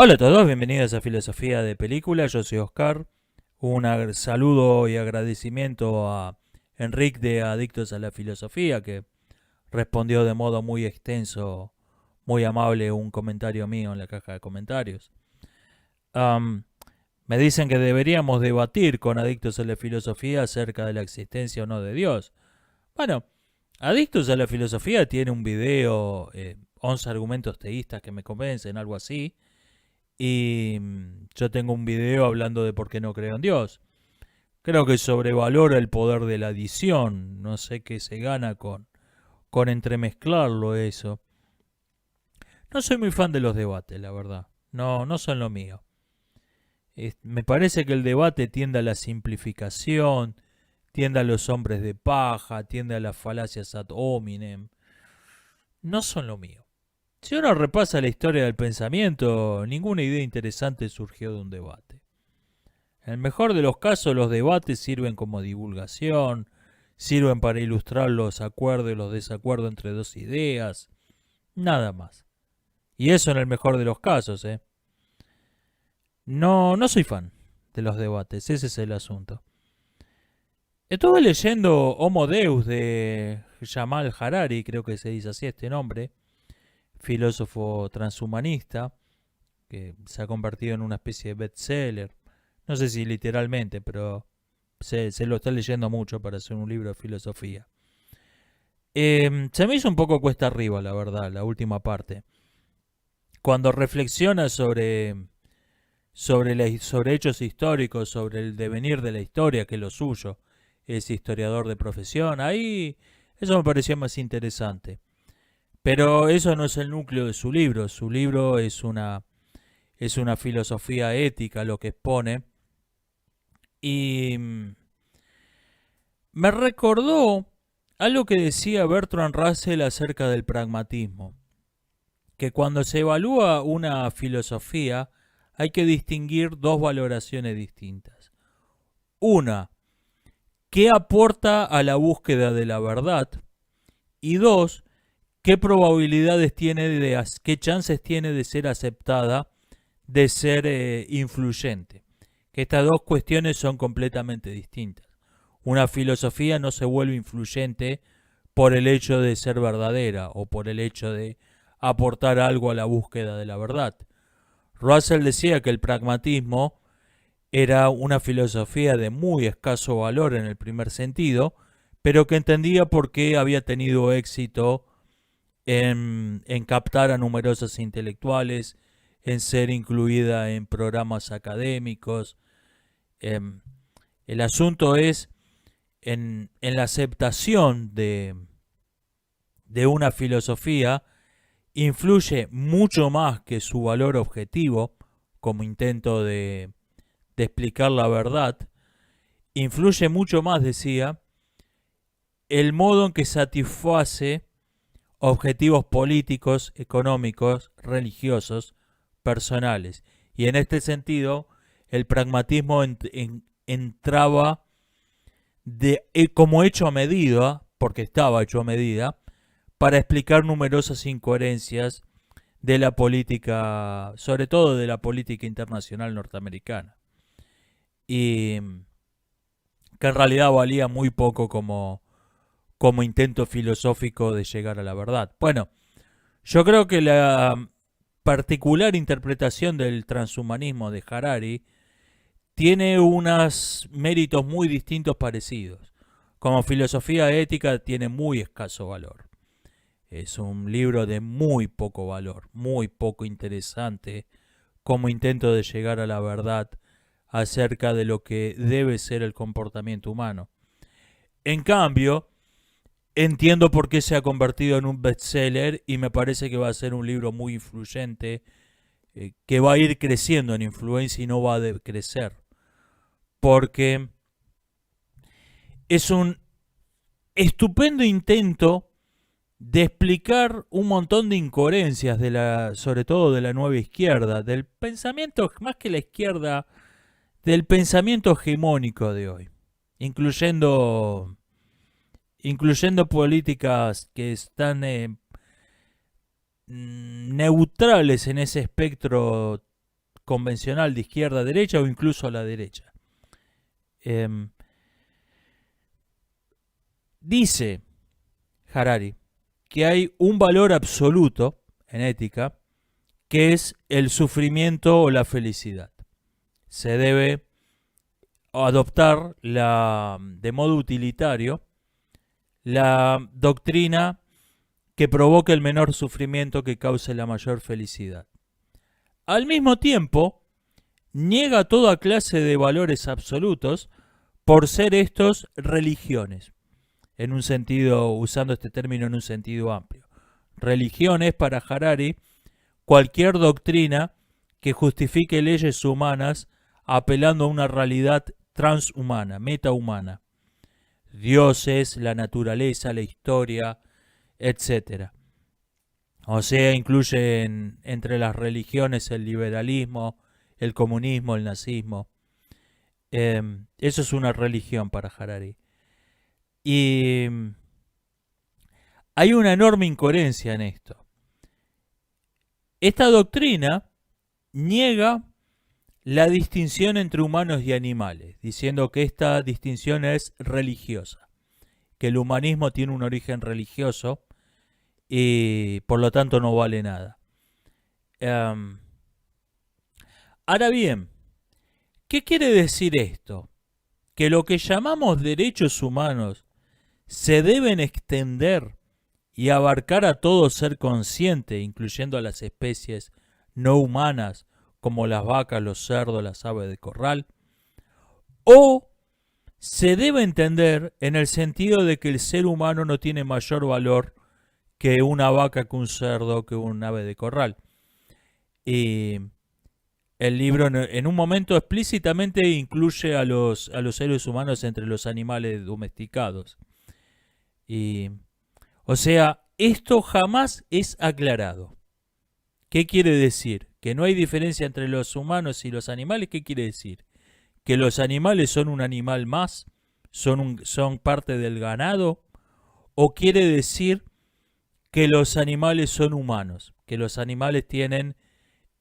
Hola a todos, bienvenidos a Filosofía de Película, yo soy Oscar. Un saludo y agradecimiento a Enrique de Adictos a la Filosofía, que respondió de modo muy extenso, muy amable, un comentario mío en la caja de comentarios. Am, Me dicen que deberíamos debatir con Adictos a la Filosofía acerca de la existencia o no de Dios. Bueno, Adictos a la Filosofía tiene un video, 11 argumentos teístas que me convencen, algo así. Y yo tengo un video hablando de por qué no creo en Dios. Creo que sobrevalora el poder de la adición. No sé qué se gana con entremezclarlo eso. No soy muy fan de los debates, la verdad. No, no son lo mío. Me parece que el debate tiende a la simplificación, tiende a los hombres de paja, tiende a las falacias ad hominem. No son lo mío. Si uno repasa la historia del pensamiento, ninguna idea interesante surgió de un debate. En el mejor de los casos, los debates sirven como divulgación, sirven para ilustrar los acuerdos y los desacuerdos entre dos ideas, nada más. Y eso en el mejor de los casos, ¿eh? No, no soy fan de los debates, ese es el asunto. Estuve leyendo Homo Deus de Jamal Harari, creo que se dice así este nombre, filósofo transhumanista, que se ha convertido en una especie de bestseller. No sé si literalmente, pero se lo está leyendo mucho para hacer un libro de filosofía. Se me hizo un poco cuesta arriba, la verdad, la última parte. Cuando reflexiona sobre hechos históricos, sobre el devenir de la historia, que es lo suyo, es historiador de profesión, ahí eso me pareció más interesante. Pero eso no es el núcleo de su libro. Su libro es una filosofía ética lo que expone. Y me recordó algo que decía Bertrand Russell acerca del pragmatismo, que cuando se evalúa una filosofía hay que distinguir dos valoraciones distintas. Una, ¿qué aporta a la búsqueda de la verdad? Y dos, ¿qué probabilidades tiene qué chances tiene de ser aceptada, de ser influyente? Que estas dos cuestiones son completamente distintas. Una filosofía no se vuelve influyente por el hecho de ser verdadera o por el hecho de aportar algo a la búsqueda de la verdad. Russell decía que el pragmatismo era una filosofía de muy escaso valor en el primer sentido, pero que entendía por qué había tenido éxito en captar a numerosos intelectuales, en ser incluida en programas académicos. Em, el asunto es en la aceptación de una filosofía influye mucho más que su valor objetivo, como intento de explicar la verdad, influye mucho más, decía, el modo en que satisface objetivos políticos, económicos, religiosos, personales. Y en este sentido, el pragmatismo entraba como hecho a medida, porque estaba hecho a medida, para explicar numerosas incoherencias de la política, sobre todo de la política internacional norteamericana. Y que en realidad valía muy poco como intento filosófico de llegar a la verdad. Bueno, yo creo que la particular interpretación del transhumanismo de Harari tiene unos méritos muy distintos parecidos. Como filosofía ética tiene muy escaso valor. Es un libro de muy poco valor, muy poco interesante como intento de llegar a la verdad acerca de lo que debe ser el comportamiento humano. En cambio, entiendo por qué se ha convertido en un bestseller y me parece que va a ser un libro muy influyente, que va a ir creciendo en influencia y no va a decrecer. Porque es un estupendo intento de explicar un montón de incoherencias sobre todo de la nueva izquierda, del pensamiento, más que la izquierda, del pensamiento hegemónico de hoy, incluyendo, incluyendo políticas que están neutrales en ese espectro convencional de izquierda a derecha o incluso a la derecha. Dice Harari que hay un valor absoluto en ética que es el sufrimiento o la felicidad. Se debe adoptar de modo utilitario la doctrina que provoque el menor sufrimiento que cause la mayor felicidad. Al mismo tiempo, niega toda clase de valores absolutos por ser estos religiones, en un sentido, usando este término en un sentido amplio. Religión es para Harari cualquier doctrina que justifique leyes humanas apelando a una realidad transhumana, metahumana. Dioses, la naturaleza, la historia, etc. O sea, incluye entre las religiones el liberalismo, el comunismo, el nazismo. Eso es una religión para Harari. Y hay una enorme incoherencia en esto. Esta doctrina niega la distinción entre humanos y animales, diciendo que esta distinción es religiosa, que el humanismo tiene un origen religioso y por lo tanto no vale nada. Ahora bien, ¿qué quiere decir esto? Que lo que llamamos derechos humanos se deben extender y abarcar a todo ser consciente, incluyendo a las especies no humanas como las vacas, los cerdos, las aves de corral, o se debe entender en el sentido de que el ser humano no tiene mayor valor que una vaca, que un cerdo, que un ave de corral. Y el libro en un momento explícitamente incluye a los seres humanos entre los animales domesticados. O sea, esto jamás es aclarado. ¿Qué quiere decir? ¿Que no hay diferencia entre los humanos y los animales? ¿Qué quiere decir? ¿Que los animales son un animal más? ¿Son parte del ganado? ¿O quiere decir que los animales son humanos? Que los animales tienen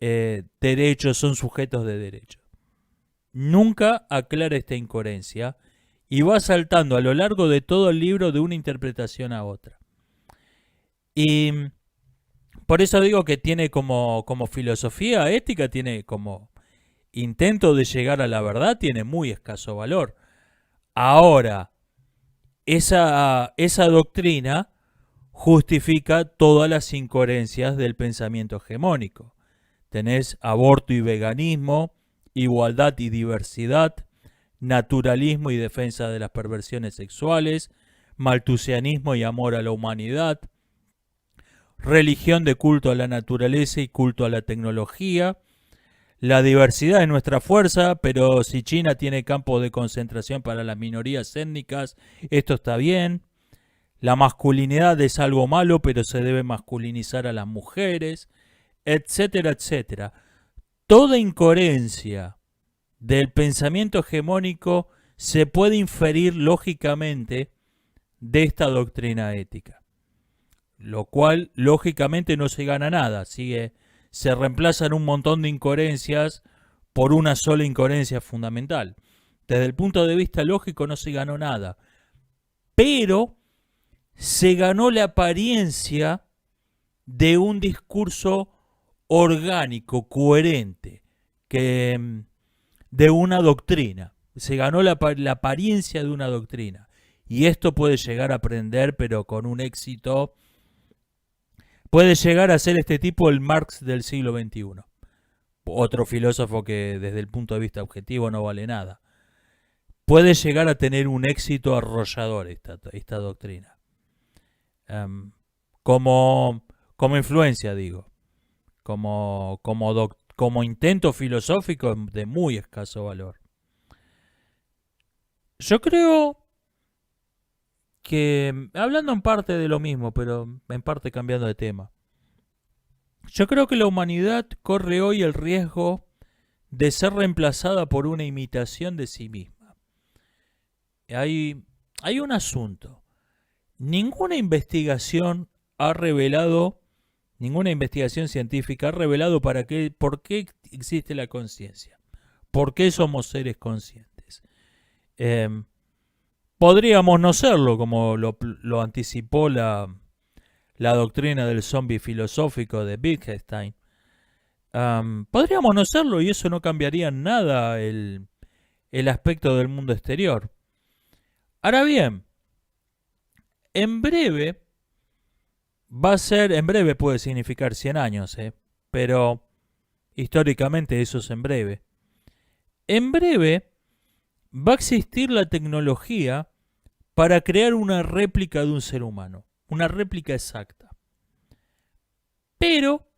derechos, son sujetos de derecho. Nunca aclara esta incoherencia y va saltando a lo largo de todo el libro de una interpretación a otra. Y por eso digo que tiene como filosofía ética, tiene como intento de llegar a la verdad, tiene muy escaso valor. Ahora, esa doctrina justifica todas las incoherencias del pensamiento hegemónico. Tenés aborto y veganismo, igualdad y diversidad, naturalismo y defensa de las perversiones sexuales, maltusianismo y amor a la humanidad, religión de culto a la naturaleza y culto a la tecnología, la diversidad es nuestra fuerza, pero si China tiene campos de concentración para las minorías étnicas, esto está bien. La masculinidad es algo malo, pero se debe masculinizar a las mujeres, etcétera, etcétera. Toda incoherencia del pensamiento hegemónico se puede inferir lógicamente de esta doctrina ética. Lo cual lógicamente no se gana nada, se reemplazan un montón de incoherencias por una sola incoherencia fundamental. Desde el punto de vista lógico no se ganó nada, pero se ganó la apariencia de un discurso orgánico, coherente, de una doctrina. Se ganó la apariencia de una doctrina. Y esto puede llegar a aprender, pero con un éxito. Puede llegar a ser este tipo el Marx del siglo XXI. Otro filósofo que desde el punto de vista objetivo no vale nada. Puede llegar a tener un éxito arrollador esta doctrina. Como influencia, digo. Como intento filosófico de muy escaso valor. Yo creo que, hablando en parte de lo mismo, pero en parte cambiando de tema, yo creo que la humanidad corre hoy el riesgo de ser reemplazada por una imitación de sí misma. Hay un asunto. Ninguna investigación científica ha revelado por qué existe la conciencia. ¿Por qué somos seres conscientes? Podríamos no serlo, como lo anticipó la doctrina del zombie filosófico de Wittgenstein. Podríamos no serlo y eso no cambiaría en nada el aspecto del mundo exterior. Ahora bien, en breve en breve puede significar 100 años, pero históricamente eso es en breve. En breve va a existir la tecnología para crear una réplica de un ser humano, una réplica exacta. Pero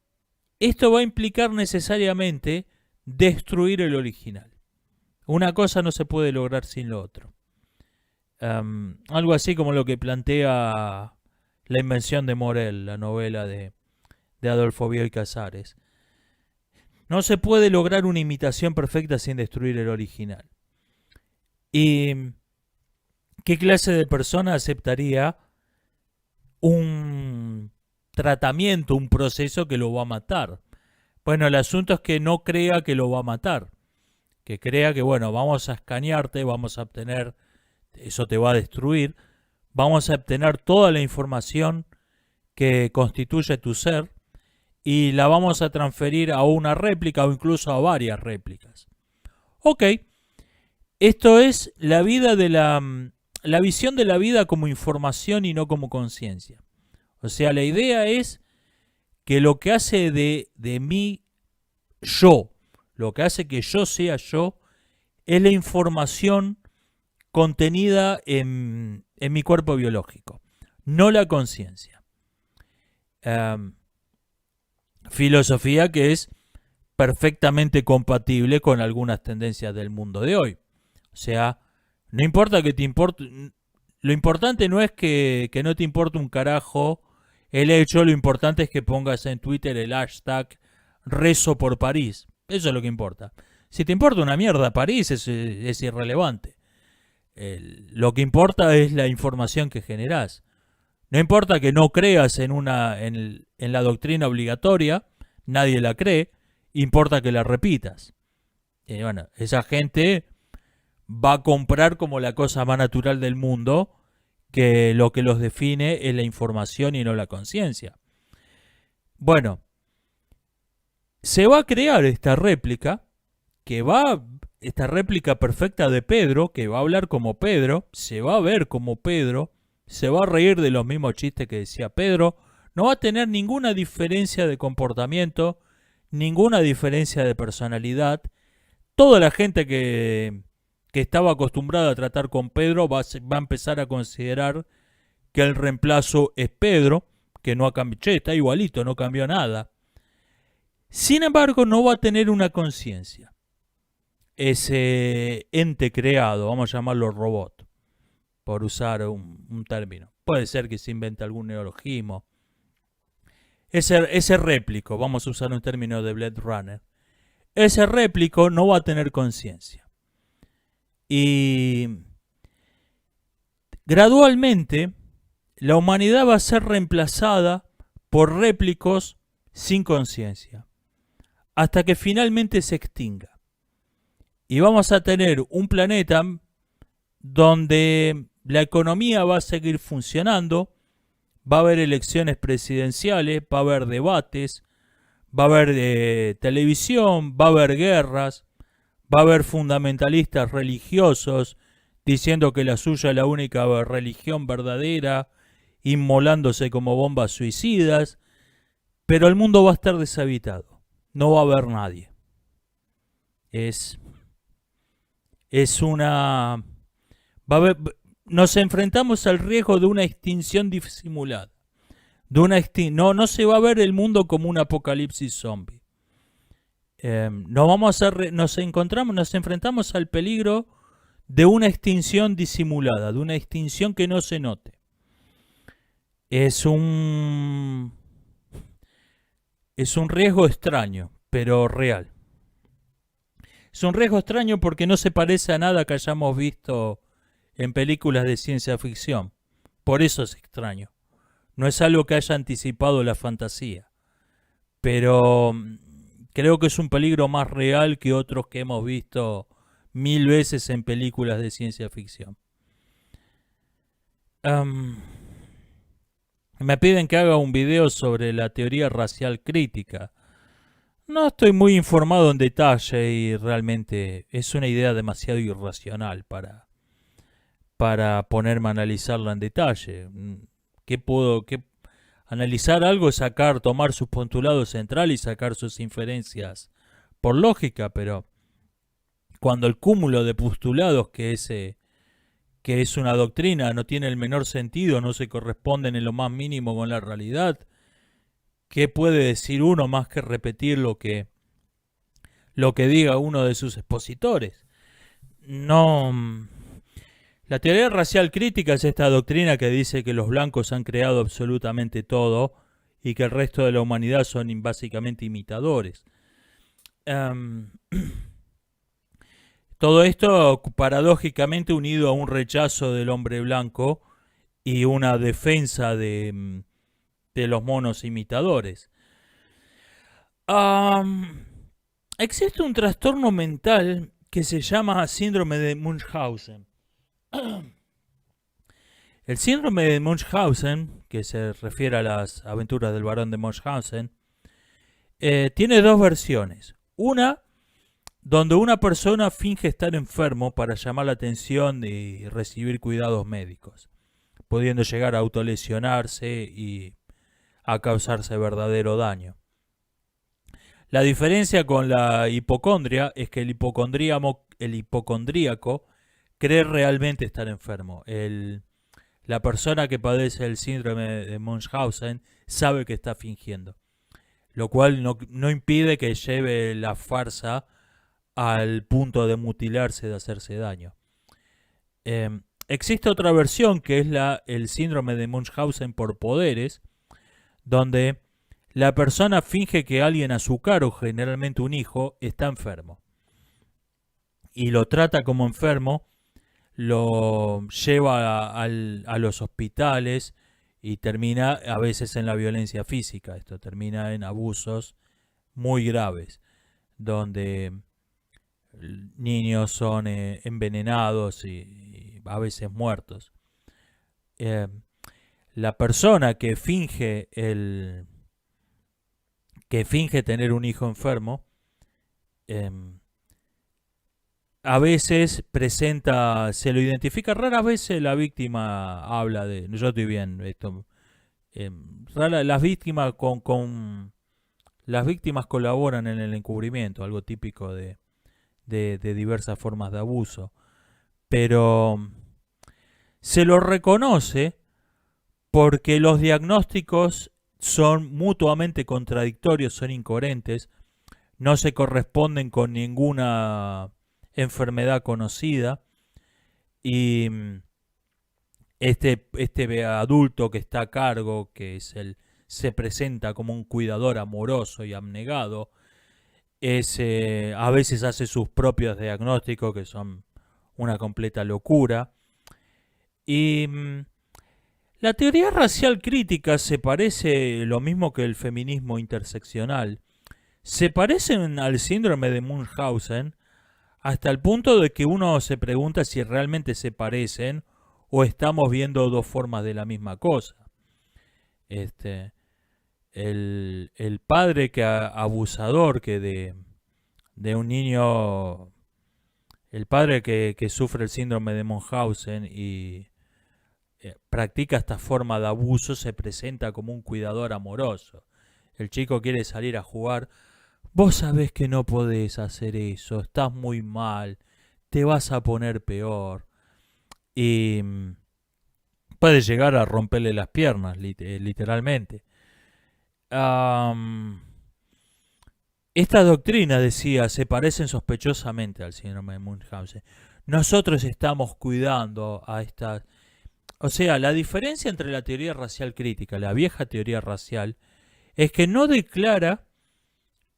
esto va a implicar necesariamente destruir el original. Una cosa no se puede lograr sin lo otro. Algo así como lo que plantea La invención de Morel, la novela de Adolfo Bioy Casares. No se puede lograr una imitación perfecta sin destruir el original. ¿Y qué clase de persona aceptaría un tratamiento, un proceso que lo va a matar? Bueno, el asunto es que no crea que lo va a matar. Que crea que, bueno, vamos a escanearte, vamos a obtener, eso te va a destruir, vamos a obtener toda la información que constituye tu ser y la vamos a transferir a una réplica o incluso a varias réplicas. Ok, esto es la vida de la visión de la vida como información y no como conciencia. O sea, la idea es que lo que hace de mí yo, lo que hace que yo sea yo, es la información contenida en mi cuerpo biológico, no la conciencia. Filosofía que es perfectamente compatible con algunas tendencias del mundo de hoy. O sea, no importa que te importe, lo importante no es que no te importe un carajo el hecho, lo importante es que pongas en Twitter el hashtag rezo por París. Eso es lo que importa. Si te importa una mierda París, es irrelevante. Lo que importa es la información que generás. No importa que no creas en la doctrina obligatoria, nadie la cree, importa que la repitas. Bueno, esa gente va a comprar como la cosa más natural del mundo, que lo que los define es la información y no la conciencia. Bueno, se va a crear esta réplica, esta réplica perfecta de Pedro, que va a hablar como Pedro, se va a ver como Pedro, se va a reír de los mismos chistes que decía Pedro, no va a tener ninguna diferencia de comportamiento, ninguna diferencia de personalidad. Toda la gente que estaba acostumbrada a tratar con Pedro va a empezar a considerar que el reemplazo es Pedro, que no ha cambiado, está igualito, no cambió nada. Sin embargo, no va a tener una conciencia. Ese ente creado, vamos a llamarlo robot, por usar un término. Puede ser que se invente algún neologismo. Ese réplico, vamos a usar un término de Blade Runner. Ese réplico no va a tener conciencia. Y gradualmente la humanidad va a ser reemplazada por réplicos sin conciencia, hasta que finalmente se extinga. Y vamos a tener un planeta donde la economía va a seguir funcionando, va a haber elecciones presidenciales, va a haber debates, va a haber televisión, va a haber guerras, va a haber fundamentalistas religiosos diciendo que la suya es la única religión verdadera, inmolándose como bombas suicidas, pero el mundo va a estar deshabitado, no va a haber nadie. Nos enfrentamos al riesgo de una extinción disimulada. No se va a ver el mundo como un apocalipsis zombie. Nos enfrentamos al peligro de una extinción disimulada, de una extinción que no se note. Es un riesgo extraño, pero real. Es un riesgo extraño porque no se parece a nada que hayamos visto en películas de ciencia ficción. Por eso es extraño. No es algo que haya anticipado la fantasía. Pero Creo que es un peligro más real que otros que hemos visto 1000 veces en películas de ciencia ficción. Am, Me piden que haga un video sobre la teoría racial crítica. No estoy muy informado en detalle y realmente es una idea demasiado irracional para ponerme a analizarla en detalle. ¿Qué analizar algo es tomar su postulado central y sacar sus inferencias por lógica? Pero cuando el cúmulo de postulados que es una doctrina no tiene el menor sentido, no se corresponden en lo más mínimo con la realidad, ¿qué puede decir uno más que repetir lo que diga uno de sus expositores? No. La teoría racial crítica es esta doctrina que dice que los blancos han creado absolutamente todo y que el resto de la humanidad son básicamente imitadores. Um, Todo esto paradójicamente unido a un rechazo del hombre blanco y una defensa de los monos imitadores. Um, Existe un trastorno mental que se llama síndrome de Munchausen. El síndrome de Munchausen, que se refiere a las aventuras del barón de Munchausen, tiene dos versiones. Una, donde una persona finge estar enfermo para llamar la atención y recibir cuidados médicos, pudiendo llegar a autolesionarse y a causarse verdadero daño. La diferencia con la hipocondria es que el hipocondríaco cree realmente estar enfermo. La persona que padece el síndrome de Munchausen sabe que está fingiendo, lo cual no impide que lleve la farsa al punto de mutilarse, de hacerse daño. Existe otra versión que es el síndrome de Munchausen por poderes, donde la persona finge que alguien a su cargo, generalmente un hijo, está enfermo. Y lo trata como enfermo, lo lleva a los hospitales y termina a veces en la violencia física. Esto termina en abusos muy graves, donde niños son envenenados y a veces muertos. La persona que finge tener un hijo enfermo, a veces se lo identifica, raras veces la víctima habla de, yo estoy bien, esto, las víctimas las víctimas colaboran en el encubrimiento, algo típico de diversas formas de abuso, pero se lo reconoce porque los diagnósticos son mutuamente contradictorios, son incoherentes, no se corresponden con ninguna enfermedad conocida y este adulto que está a cargo, se presenta como un cuidador amoroso y abnegado, a veces hace sus propios diagnósticos que son una completa locura. Y la teoría racial crítica se parece lo mismo que el feminismo interseccional. Se parecen al síndrome de Munchausen hasta el punto de que uno se pregunta si realmente se parecen o estamos viendo dos formas de la misma cosa. El padre abusador que de un niño, el padre que sufre el síndrome de Munchausen y practica esta forma de abuso, se presenta como un cuidador amoroso. El chico quiere salir a jugar. Vos sabés que no podés hacer eso, estás muy mal, te vas a poner peor. Y puede llegar a romperle las piernas, literalmente. Esta doctrina, decía, se parecen sospechosamente al síndrome de Munchausen. Nosotros estamos cuidando a estas... O sea, la diferencia entre la teoría racial crítica, la vieja teoría racial, es que no declara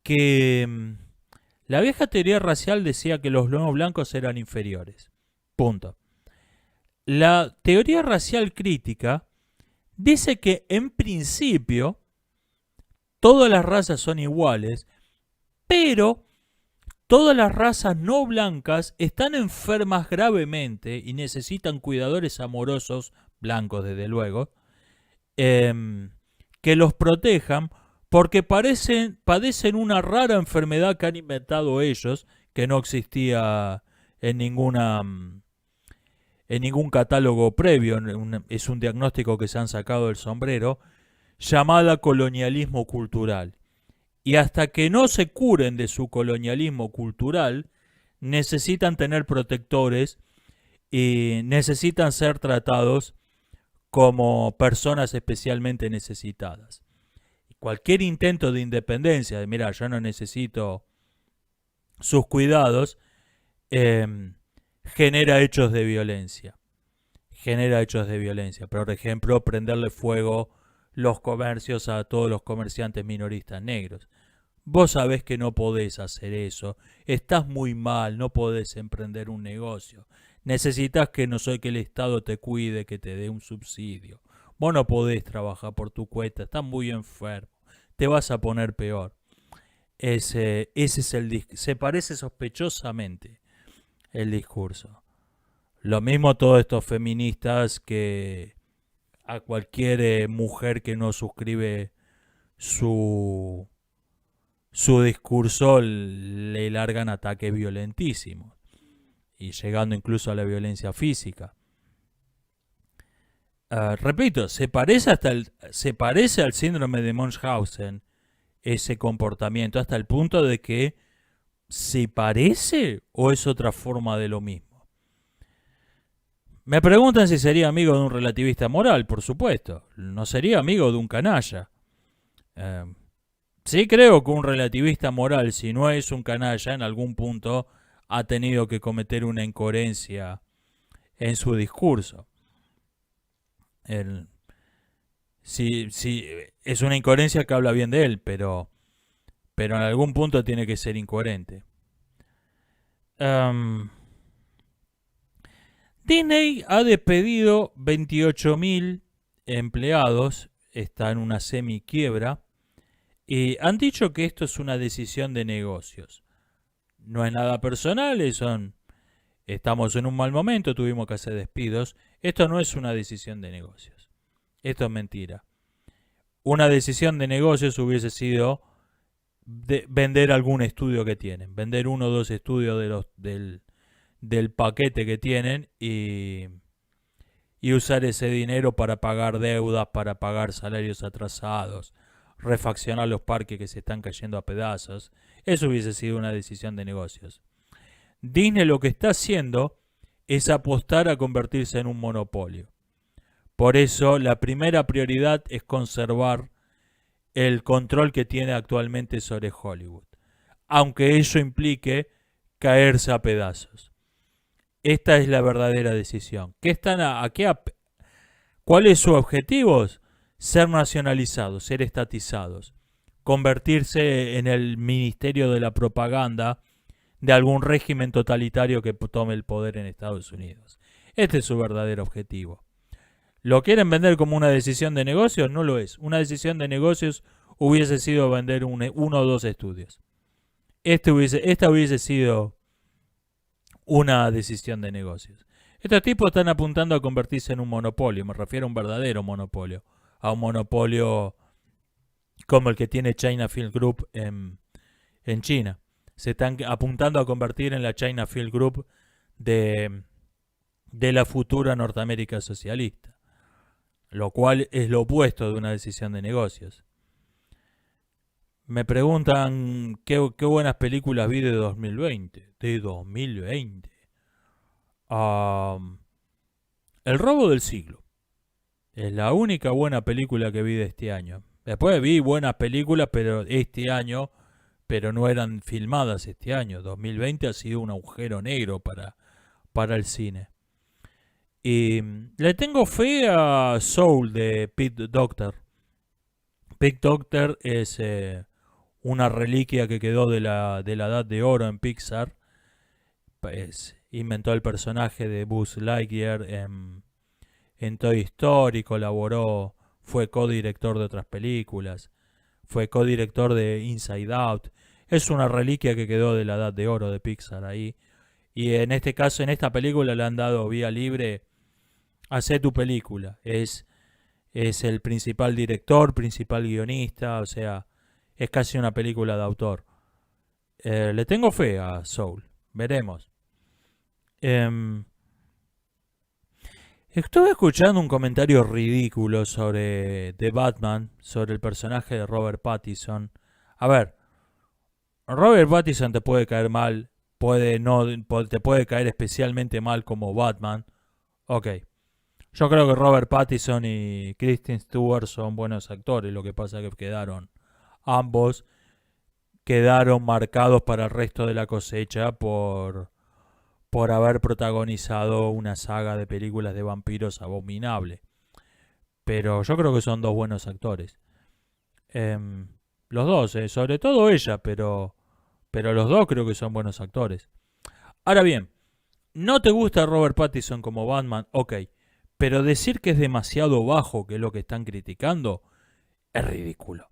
que... La vieja teoría racial decía que los no blancos eran inferiores. Punto. La teoría racial crítica dice que en principio todas las razas son iguales, Pero todas las razas no blancas están enfermas gravemente y necesitan cuidadores amorosos, blancos desde luego, que los protejan porque padecen una rara enfermedad que han inventado ellos, que no existía en en ningún catálogo previo, es un diagnóstico que se han sacado del sombrero, llamada colonialismo cultural. Y hasta que no se curen de su colonialismo cultural, necesitan tener protectores y necesitan ser tratados como personas especialmente necesitadas. Cualquier intento de independencia, de mira, yo no necesito sus cuidados, genera hechos de violencia. Genera hechos de violencia. Por ejemplo, prenderle fuego los comercios a todos los comerciantes minoristas negros. Vos sabés que no podés hacer eso. Estás muy mal, no podés emprender un negocio. Necesitas que que el Estado te cuide, que te dé un subsidio. Vos no podés trabajar por tu cuenta, estás muy enfermo. Te vas a poner peor. Ese es el se parece sospechosamente el discurso. Lo mismo todos estos feministas que a cualquier mujer que no suscribe su discurso le largan ataques violentísimos y llegando incluso a la violencia física. Repito, se parece al síndrome de Munchausen ese comportamiento hasta el punto de que ¿se parece o es otra forma de lo mismo? Me preguntan si sería amigo de un relativista moral, por supuesto. No sería amigo de un canalla. Sí creo que un relativista moral, si no es un canalla, en algún punto ha tenido que cometer una incoherencia en su discurso. Sí, es una incoherencia que habla bien de él, pero en algún punto tiene que ser incoherente. Disney ha despedido 28.000 empleados, está en una semi-quiebra, y han dicho que esto es una decisión de negocios. No es nada personal, estamos en un mal momento, tuvimos que hacer despidos. Esto no es una decisión de negocios. Esto es mentira. Una decisión de negocios hubiese sido vender algún estudio que tienen, vender uno o dos estudios del paquete que tienen y usar ese dinero para pagar deudas, para pagar salarios atrasados, refaccionar los parques que se están cayendo a pedazos. Eso hubiese sido una decisión de negocios. Disney lo que está haciendo es apostar a convertirse en un monopolio. Por eso la primera prioridad es conservar el control que tiene actualmente sobre Hollywood, aunque ello implique caerse a pedazos. Esta es la verdadera decisión. ¿Cuál es su objetivo? Ser nacionalizados, ser estatizados, convertirse en el ministerio de la propaganda de algún régimen totalitario que tome el poder en Estados Unidos. Este es su verdadero objetivo. ¿Lo quieren vender como una decisión de negocios? No lo es. Una decisión de negocios hubiese sido vender uno o dos estudios. Esta hubiese sido una decisión de negocios. Estos tipos están apuntando a convertirse en un monopolio. Me refiero a un verdadero monopolio. A un monopolio como el que tiene China Film Group en China. Se están apuntando a convertir en la China Film Group de la futura Norteamérica socialista. Lo cual es lo opuesto de una decisión de negocios. Me preguntan qué buenas películas vi de 2020. De 2020. El robo del siglo. Es la única buena película que vi de este año. Después vi buenas películas, pero no eran filmadas este año. 2020 ha sido un agujero negro para el cine. Y le tengo fe a Soul de Pete Docter. Pete Docter es una reliquia que quedó de la edad de oro en Pixar. Pues inventó el personaje de Buzz Lightyear en Toy Story, fue codirector de otras películas, fue codirector de Inside Out. Es una reliquia que quedó de la edad de oro de Pixar ahí. Y en este caso, en esta película le han dado vía libre. Hacé tu película. Es el principal director, principal guionista, o sea, es casi una película de autor. Le tengo fe a Soul. Veremos. Em, Estuve escuchando un comentario ridículo sobre The Batman, sobre el personaje de Robert Pattinson. A ver, Robert Pattinson te puede caer mal, puede no, te puede caer especialmente mal como Batman. Ok, yo creo que Robert Pattinson y Kristen Stewart son buenos actores, lo que pasa es que ambos quedaron marcados para el resto de la cosecha por haber protagonizado una saga de películas de vampiros abominable. Pero yo creo que son dos buenos actores. Em, los dos, sobre todo ella, pero los dos creo que son buenos actores. Ahora bien, ¿no te gusta Robert Pattinson como Batman? Ok, pero decir que es demasiado bajo, que es lo que están criticando, es ridículo.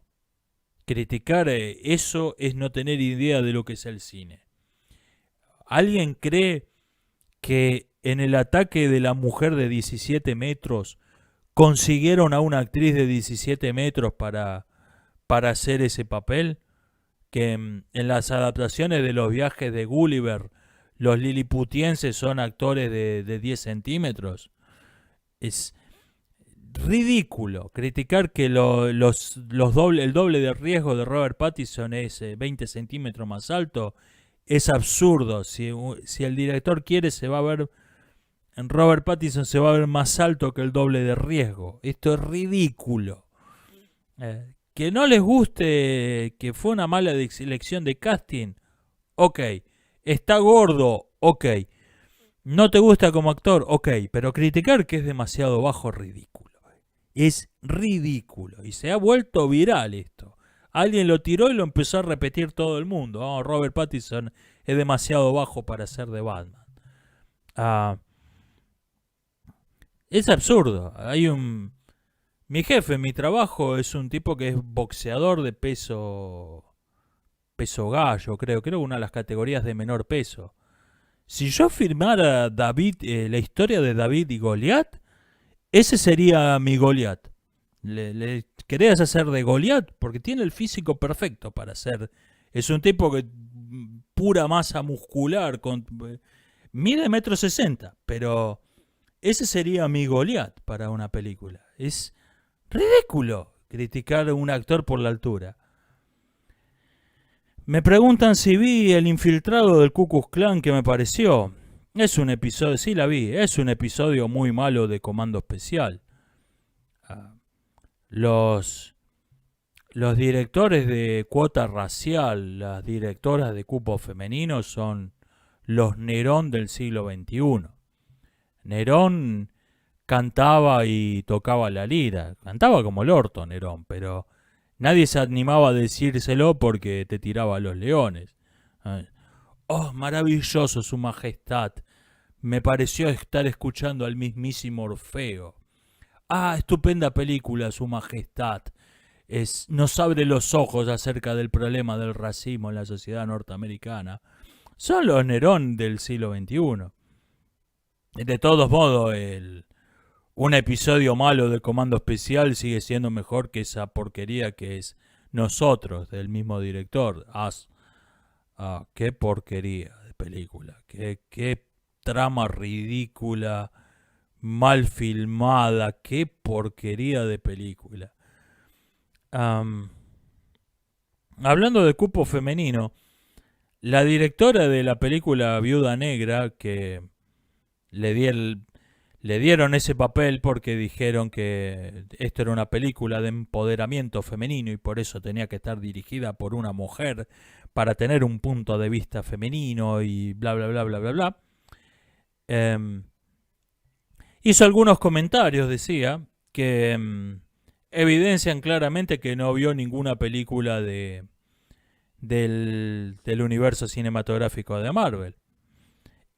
Criticar eso es no tener idea de lo que es el cine. ¿Alguien cree que en el ataque de la mujer de 17 metros consiguieron a una actriz de 17 metros para hacer ese papel? Que en las adaptaciones de los viajes de Gulliver, los liliputienses son actores de 10 centímetros. Es ridículo criticar que el doble de riesgo de Robert Pattinson es 20 centímetros más alto. Es absurdo. Si el director quiere, se va a ver. En Robert Pattinson se va a ver más alto que el doble de riesgo. Esto es ridículo. Que no les guste, que fue una mala elección de casting. Ok. Está gordo. Ok. No te gusta como actor. Ok. Pero criticar que es demasiado bajo es ridículo. Es ridículo. Y se ha vuelto viral esto. Alguien lo tiró y lo empezó a repetir todo el mundo. Oh, Robert Pattinson es demasiado bajo para ser de Batman. Es absurdo. Mi jefe en mi trabajo es un tipo que es boxeador de peso gallo, creo una de las categorías de menor peso. Si yo firmara la historia de David y Goliat, ese sería mi Goliat. ¿Le querés hacer de Goliat? Porque tiene el físico perfecto para ser. Es un tipo que pura masa muscular, mide 1,60 m, pero ese sería mi Goliat para una película. Es ridículo criticar a un actor por la altura. Me preguntan si vi El infiltrado del Ku Klux Klan, que me pareció. Es un episodio, sí la vi, es un episodio muy malo de Comando Especial. Los directores de cuota racial, las directoras de cupo femenino son los Nerón del siglo XXI. Nerón cantaba y tocaba la lira. Cantaba como el orto Nerón, pero nadie se animaba a decírselo porque te tiraba a los leones. Oh, maravilloso su majestad. Me pareció estar escuchando al mismísimo Orfeo. Ah, estupenda película, su majestad. Nos abre los ojos acerca del problema del racismo en la sociedad norteamericana. Son los Nerón del siglo XXI. De todos modos, un episodio malo de Comando Especial sigue siendo mejor que esa porquería que es Nosotros, del mismo director. Qué porquería de película. Qué trama ridícula, mal filmada. Qué porquería de película. Hablando de cupo femenino, la directora de la película Viuda Negra, que le dieron ese papel porque dijeron que esto era una película de empoderamiento femenino y por eso tenía que estar dirigida por una mujer para tener un punto de vista femenino y bla bla bla bla bla bla. Hizo algunos comentarios, decía, que evidencian claramente que no vio ninguna película del universo cinematográfico de Marvel.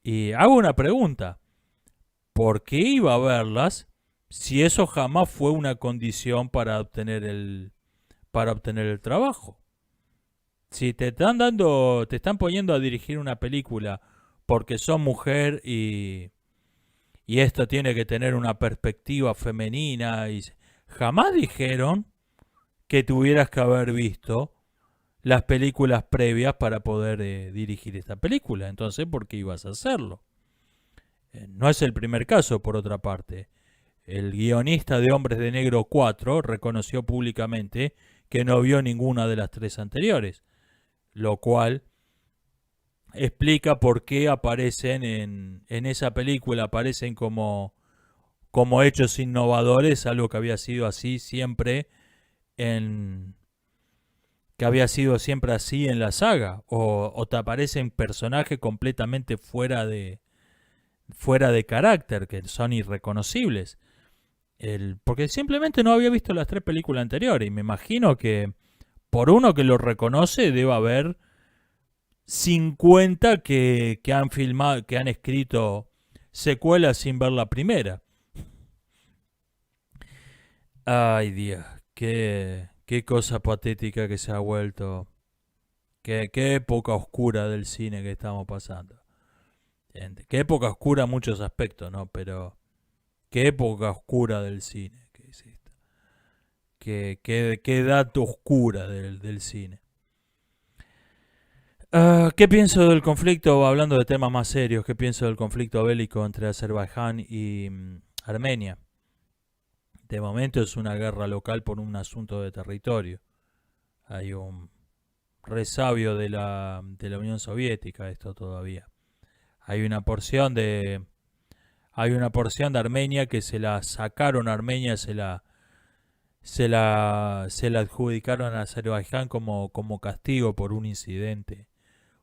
Y hago una pregunta. ¿Por qué iba a verlas si eso jamás fue una condición para obtener el trabajo? si te están poniendo a dirigir una película porque sos mujer y esto tiene que tener una perspectiva femenina y jamás dijeron que tuvieras que haber visto las películas previas para poder dirigir esta película. Entonces, ¿por qué ibas a hacerlo? No es el primer caso, por otra parte. El guionista de Hombres de Negro 4 reconoció públicamente que no vio ninguna de las tres anteriores, lo cual explica por qué aparecen en esa película, aparecen como hechos innovadores, algo que había sido así siempre en que había sido siempre así en la saga, o te aparecen personajes completamente fuera de carácter, que son irreconocibles. Porque simplemente no había visto las tres películas anteriores y me imagino que por uno que lo reconoce debe haber 50 que han filmado, que han escrito secuelas sin ver la primera. Ay Dios, qué cosa patética que se ha vuelto. Qué época oscura del cine que estamos pasando. Gente, qué época oscura en muchos aspectos, ¿no? Pero qué época oscura del cine que es esta. Qué edad oscura del cine. ¿Qué pienso del conflicto, hablando de temas más serios, qué pienso del conflicto bélico entre Azerbaiyán y Armenia? De momento es una guerra local por un asunto de territorio. Hay un resabio de la Unión Soviética esto todavía. Hay una porción de hay una porción de Armenia que se la sacaron a Armenia, se la adjudicaron a Azerbaiyán como castigo por un incidente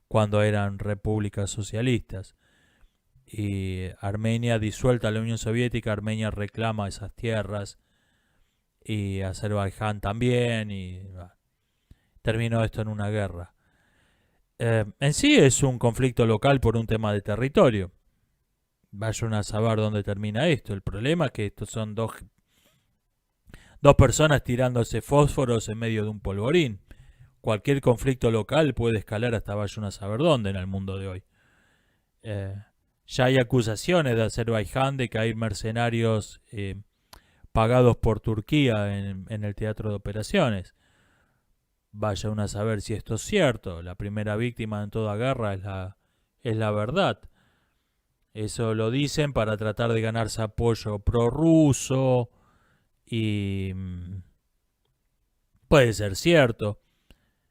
cuando eran repúblicas socialistas. Y Armenia, disuelta la Unión Soviética, Armenia reclama esas tierras y Azerbaiyán también y terminó esto en una guerra. En sí es un conflicto local por un tema de territorio. Vayan a saber dónde termina esto. El problema es que estos son dos personas tirándose fósforos en medio de un polvorín. Cualquier conflicto local puede escalar hasta vayan a saber dónde en el mundo de hoy. Ya hay acusaciones de Azerbaiyán de que hay mercenarios pagados por Turquía en el teatro de operaciones. Vaya uno a saber si esto es cierto. La primera víctima en toda guerra es la verdad. Eso lo dicen para tratar de ganarse apoyo prorruso y puede ser cierto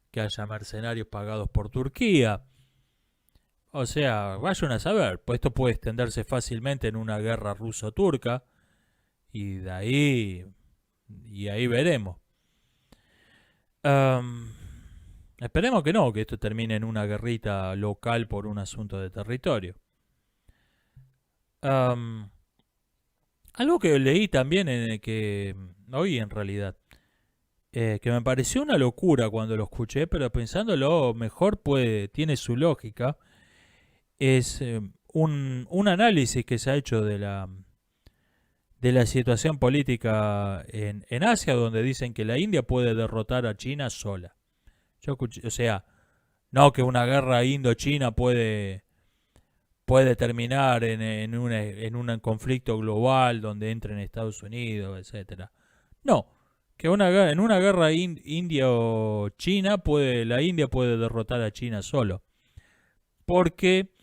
que haya mercenarios pagados por Turquía. O sea, vayan a saber, pues esto puede extenderse fácilmente en una guerra ruso-turca y ahí veremos. Esperemos que no, que esto termine en una guerrita local por un asunto de territorio. Algo que leí también que oí en realidad, que me pareció una locura cuando lo escuché, pero pensándolo mejor tiene su lógica, es un análisis que se ha hecho de la situación política en Asia, donde dicen que la India puede derrotar a China sola. Yo escuché, o sea, no que una guerra indo-china puede terminar en un conflicto global donde entren Estados Unidos, etcétera. No, que en una guerra indio-china la India puede derrotar a China solo. Porque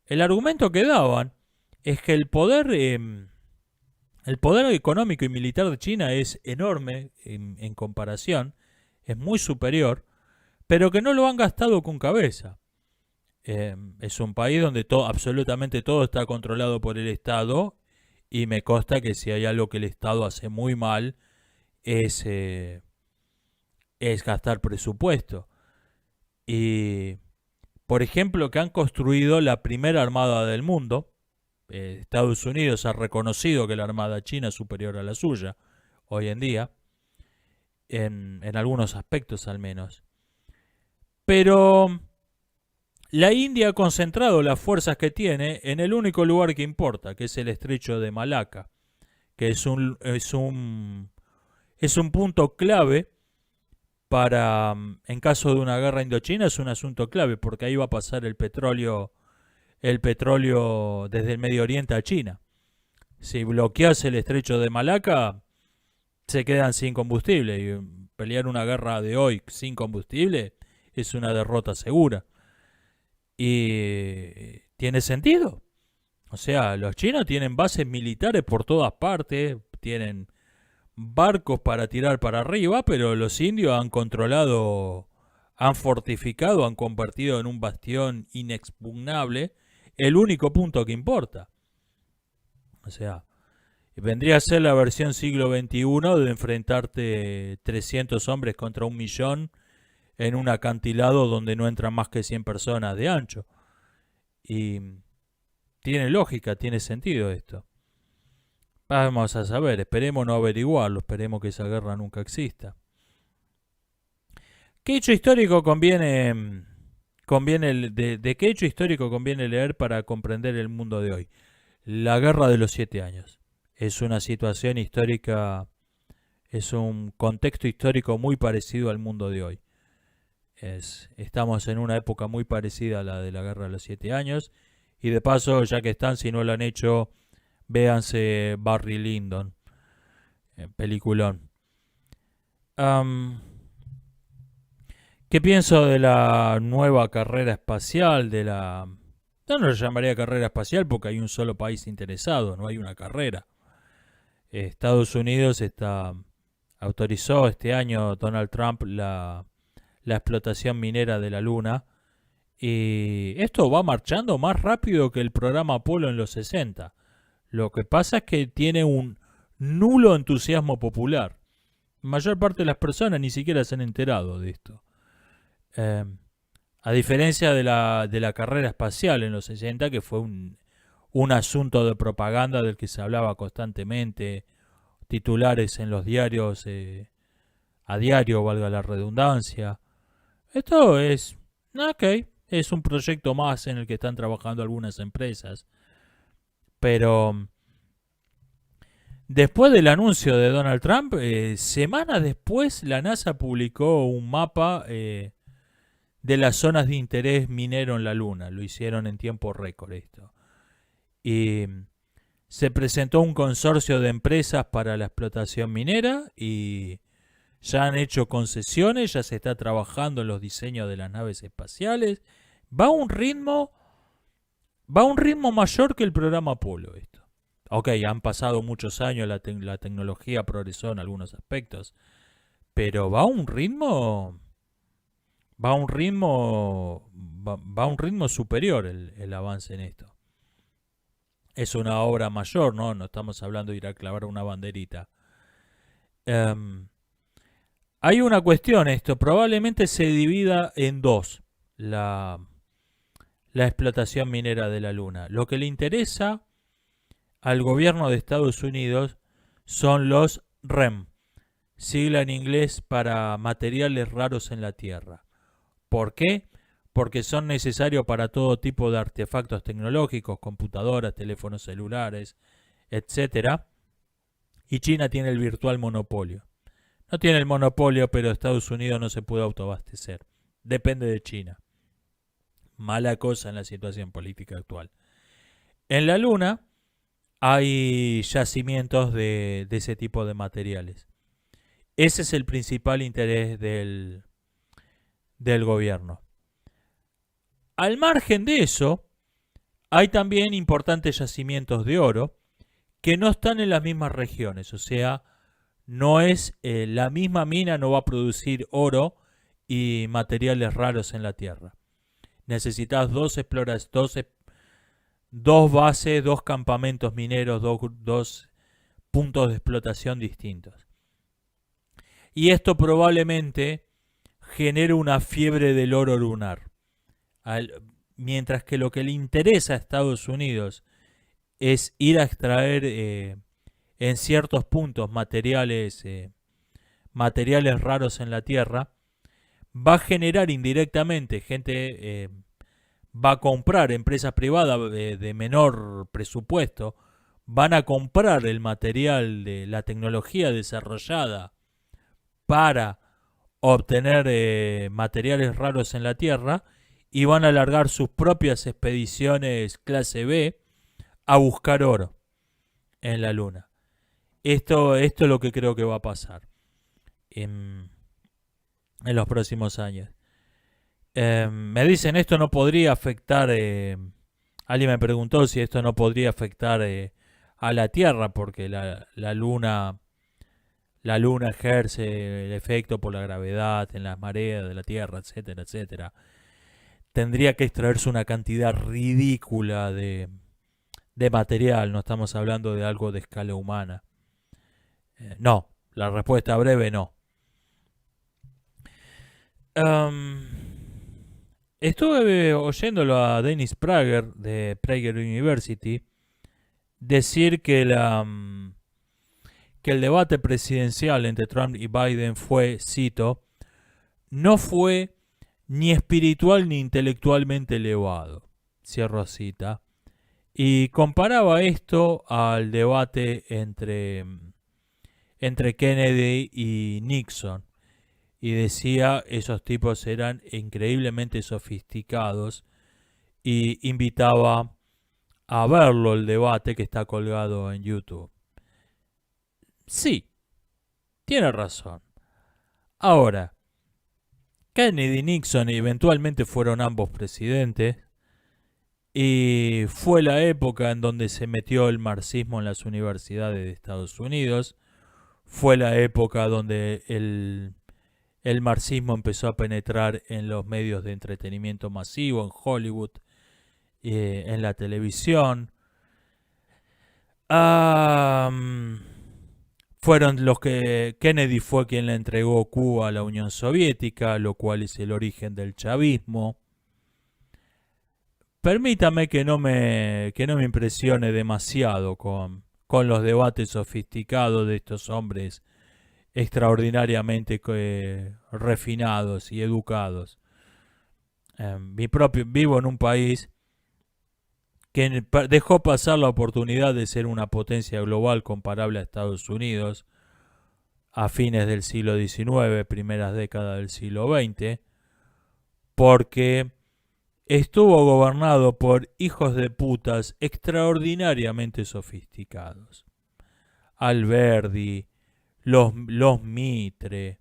el argumento que daban es que el poder económico y militar de China es enorme en comparación, es muy superior, pero que no lo han gastado con cabeza. Es un país donde absolutamente todo está controlado por el Estado y me consta que si hay algo que el Estado hace muy mal es gastar presupuesto. Y, por ejemplo, que han construido la primera armada del mundo. Estados Unidos ha reconocido que la armada china es superior a la suya hoy en día, en algunos aspectos al menos. Pero la India ha concentrado las fuerzas que tiene en el único lugar que importa, que es el estrecho de Malaca, que es un punto clave para, en caso de una guerra indochina, es un asunto clave, porque ahí va a pasar el petróleo desde el Medio Oriente a China. Si bloqueas el estrecho de Malaca, se quedan sin combustible. Y pelear una guerra de hoy sin combustible es una derrota segura. Y tiene sentido. O sea, los chinos tienen bases militares por todas partes, tienen barcos para tirar para arriba, pero los indios han controlado, han fortificado, han convertido en un bastión inexpugnable el único punto que importa. O sea, vendría a ser la versión siglo XXI de enfrentarte 300 hombres contra 1 millón en un acantilado donde no entran más que 100 personas de ancho. Y tiene lógica, tiene sentido esto. Vamos a saber, esperemos no averiguarlo, esperemos que esa guerra nunca exista. ¿Qué hecho histórico de qué hecho histórico conviene leer para comprender el mundo de hoy? La Guerra de los 7 Años. Es una situación histórica, es un contexto histórico muy parecido al mundo de hoy. Estamos en una época muy parecida a la de la Guerra de los 7 Años. Y de paso, ya que están, si no lo han hecho, véanse Barry Lyndon, peliculón. ¿Qué pienso de la nueva carrera espacial? No lo llamaría carrera espacial porque hay un solo país interesado, no hay una carrera. Estados Unidos autorizó este año Donald Trump la explotación minera de la Luna. Y esto va marchando más rápido que el programa Apolo en los 60. Lo que pasa es que tiene un nulo entusiasmo popular. La mayor parte de las personas ni siquiera se han enterado de esto. A diferencia de la carrera espacial en los 60, que fue un asunto de propaganda del que se hablaba constantemente, titulares en los diarios a diario, valga la redundancia. Esto es, ok, es un proyecto más en el que están trabajando algunas empresas. Pero después del anuncio de Donald Trump, semanas después la NASA publicó un mapa de las zonas de interés minero en la Luna. Lo hicieron en tiempo récord esto. Y se presentó un consorcio de empresas para la explotación minera y ya han hecho concesiones, ya se está trabajando en los diseños de las naves espaciales. Va a un ritmo mayor que el programa Apolo esto. Ok, han pasado muchos años, la tecnología progresó en algunos aspectos, pero va a un ritmo superior el avance en esto. Es una obra mayor, ¿no? No estamos hablando de ir a clavar una banderita. Hay una cuestión, esto probablemente se divida en dos, la explotación minera de la Luna. Lo que le interesa al gobierno de Estados Unidos son los REM, sigla en inglés para materiales raros en la Tierra. ¿Por qué? Porque son necesarios para todo tipo de artefactos tecnológicos, computadoras, teléfonos celulares, etc. Y China tiene el virtual monopolio. No tiene el monopolio, pero Estados Unidos no se puede autoabastecer. Depende de China. Mala cosa en la situación política actual. En la Luna hay yacimientos de ese tipo de materiales. Ese es el principal interés del gobierno. Al margen de eso, hay también importantes yacimientos de oro que no están en las mismas regiones. O sea, no es la misma mina, no va a producir oro y materiales raros en la Tierra. Necesitas dos bases, dos campamentos mineros, dos puntos de explotación distintos. Y esto probablemente genere una fiebre del oro lunar. Mientras que lo que le interesa a Estados Unidos es ir a extraer en ciertos puntos materiales raros en la Tierra, va a generar indirectamente gente, va a comprar empresas privadas de menor presupuesto, van a comprar el material de la tecnología desarrollada para obtener materiales raros en la Tierra y van a largar sus propias expediciones clase B a buscar oro en la Luna. Esto es lo que creo que va a pasar en los próximos años. Me dicen, esto no podría afectar, alguien me preguntó si esto no podría afectar a la Tierra, porque la Luna ejerce el efecto por la gravedad en las mareas de la Tierra, etcétera, etcétera. Tendría que extraerse una cantidad ridícula de material, no estamos hablando de algo de escala humana. No, la respuesta breve no. Estuve oyéndolo a Dennis Prager de Prager University decir que que el debate presidencial entre Trump y Biden fue, cito, no fue ni espiritual ni intelectualmente elevado. Cierro cita. Y comparaba esto al debate entre Kennedy y Nixon. Y decía, esos tipos eran increíblemente sofisticados. Y invitaba a verlo el debate que está colgado en YouTube. Sí, tiene razón. Ahora, Kennedy y Nixon eventualmente fueron ambos presidentes. Y fue la época en donde se metió el marxismo en las universidades de Estados Unidos. Fue la época donde el marxismo empezó a penetrar en los medios de entretenimiento masivo, en Hollywood, en la televisión. Fueron los que Kennedy fue quien le entregó Cuba a la Unión Soviética, lo cual es el origen del chavismo. Permítame que no me impresione demasiado con los debates sofisticados de estos hombres extraordinariamente refinados y educados. Vivo en un país que dejó pasar la oportunidad de ser una potencia global comparable a Estados Unidos a fines del siglo XIX, primeras décadas del siglo XX, porque estuvo gobernado por hijos de putas extraordinariamente sofisticados. Alberdi, los Mitre,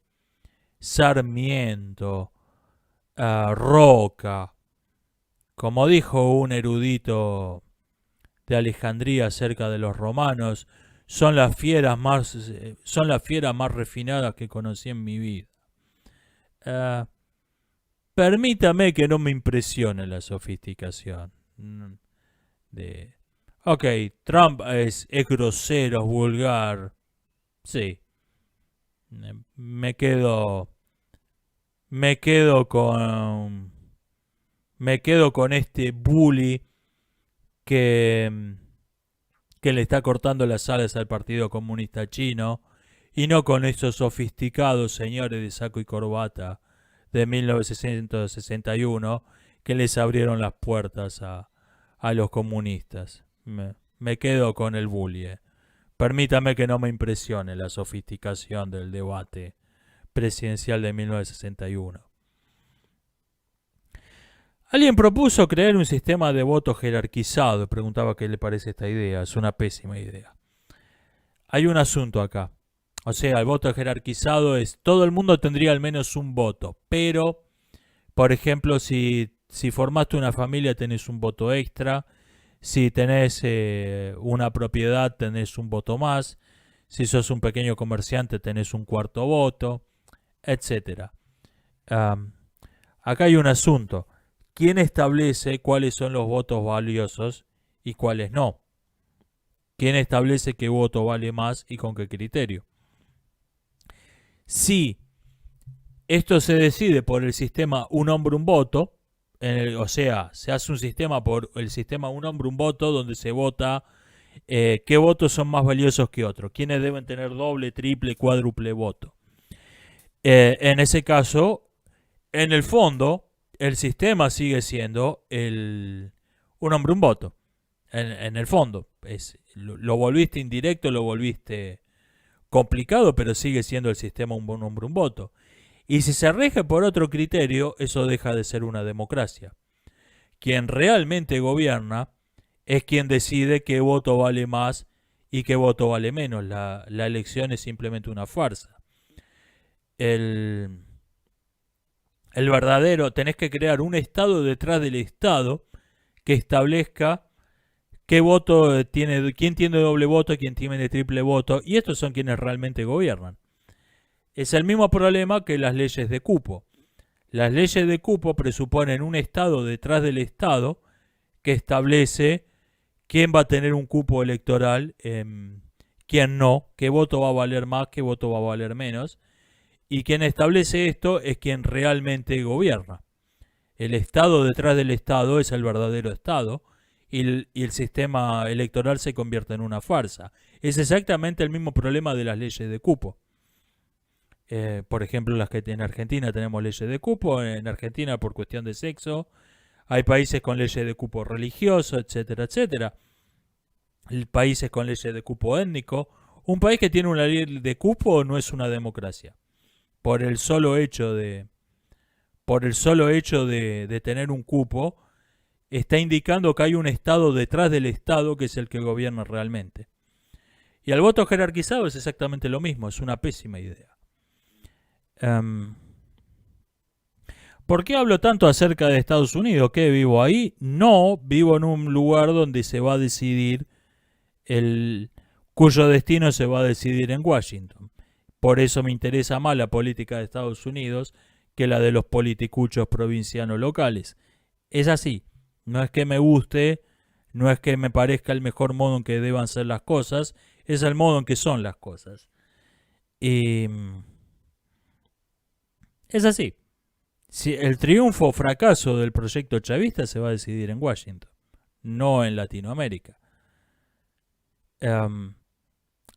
Sarmiento, Roca. Como dijo un erudito de Alejandría acerca de los romanos, son las fieras más refinadas que conocí en mi vida. Permítame que no me impresione la sofisticación. Ok, Trump es grosero, es vulgar. Sí. Me quedo con este bully que le está cortando las alas al Partido Comunista Chino y no con esos sofisticados señores de saco y corbata de 1961 que les abrieron las puertas a los comunistas. Me quedo con el bully. Permítame que no me impresione la sofisticación del debate presidencial de 1961. Alguien propuso crear un sistema de voto jerarquizado. Preguntaba qué le parece esta idea. Es una pésima idea. Hay un asunto acá. O sea, el voto jerarquizado es todo el mundo tendría al menos un voto. Pero, por ejemplo, si formaste una familia tenés un voto extra. Si tenés una propiedad tenés un voto más. Si sos un pequeño comerciante tenés un cuarto voto, etc. Acá hay un asunto. ¿Quién establece cuáles son los votos valiosos y cuáles no? ¿Quién establece qué voto vale más y con qué criterio? Si esto se decide por el sistema un hombre un voto, o sea, se hace un sistema por el sistema un hombre un voto donde se vota qué votos son más valiosos que otros, quiénes deben tener doble, triple, cuádruple voto. En ese caso, en el fondo, el sistema sigue siendo un hombre un voto. En el fondo, lo volviste indirecto, lo volviste complicado, pero sigue siendo el sistema un hombre un voto. Y si se rige por otro criterio, eso deja de ser una democracia. Quien realmente gobierna es quien decide qué voto vale más y qué voto vale menos. La elección es simplemente una farsa. El verdadero, tenés que crear un Estado detrás del Estado que establezca qué voto tiene, quién tiene doble voto, quién tiene triple voto, y estos son quienes realmente gobiernan. Es el mismo problema que las leyes de cupo. Las leyes de cupo presuponen un Estado detrás del Estado que establece quién va a tener un cupo electoral, quién no, qué voto va a valer más, qué voto va a valer menos. Y quien establece esto es quien realmente gobierna. El Estado detrás del Estado es el verdadero Estado y el sistema electoral se convierte en una farsa. Es exactamente el mismo problema de las leyes de cupo. Por ejemplo, las que en Argentina tenemos leyes de cupo, en Argentina por cuestión de sexo, hay países con leyes de cupo religioso, etcétera, etcétera. Países con leyes de cupo étnico. Un país que tiene una ley de cupo no es una democracia. Por el solo hecho de tener un cupo, está indicando que hay un Estado detrás del Estado que es el que gobierna realmente. Y el voto jerarquizado es exactamente lo mismo, es una pésima idea. ¿Por qué hablo tanto acerca de Estados Unidos? ¿Qué vivo ahí? No, vivo en un lugar donde se va a decidir, cuyo destino se va a decidir en Washington. Por eso me interesa más la política de Estados Unidos que la de los politicuchos provincianos locales. Es así, no es que me guste, no es que me parezca el mejor modo en que deban ser las cosas, es el modo en que son las cosas. Y es así. Si el triunfo o fracaso del proyecto chavista se va a decidir en Washington, no en Latinoamérica.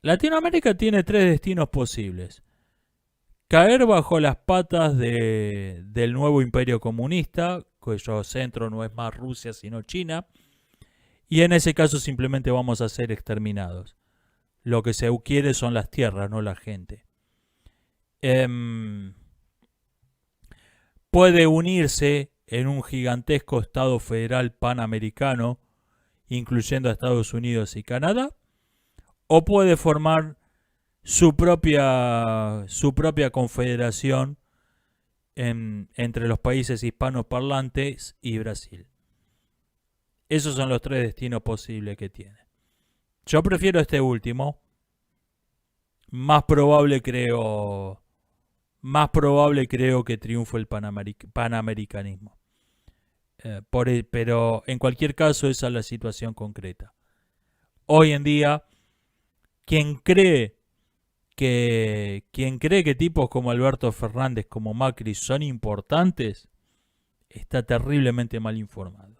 Latinoamérica tiene tres destinos posibles. Caer bajo las patas del nuevo imperio comunista, cuyo centro no es más Rusia sino China, y en ese caso simplemente vamos a ser exterminados. Lo que se quiere son las tierras, no la gente. Puede unirse en un gigantesco Estado federal panamericano, incluyendo a Estados Unidos y Canadá, o puede formar su propia confederación entre los países hispanoparlantes y Brasil. Esos son los tres destinos posibles que tiene. Yo prefiero este último. Más probable creo que triunfe el panamericanismo. Pero en cualquier caso esa es la situación concreta. Hoy en día, quien cree que tipos como Alberto Fernández, como Macri son importantes, está terriblemente mal informado.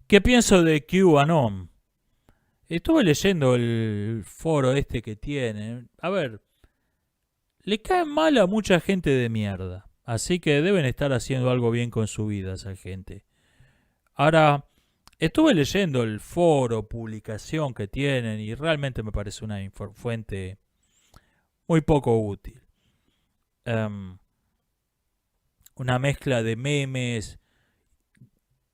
¿Qué pienso de QAnon? Estuve leyendo el foro este que tiene. A ver, le cae mal a mucha gente de mierda. Así que deben estar haciendo algo bien con su vida esa gente. Ahora, estuve leyendo el foro, publicación que tienen y realmente me parece una fuente muy poco útil. Una mezcla de memes,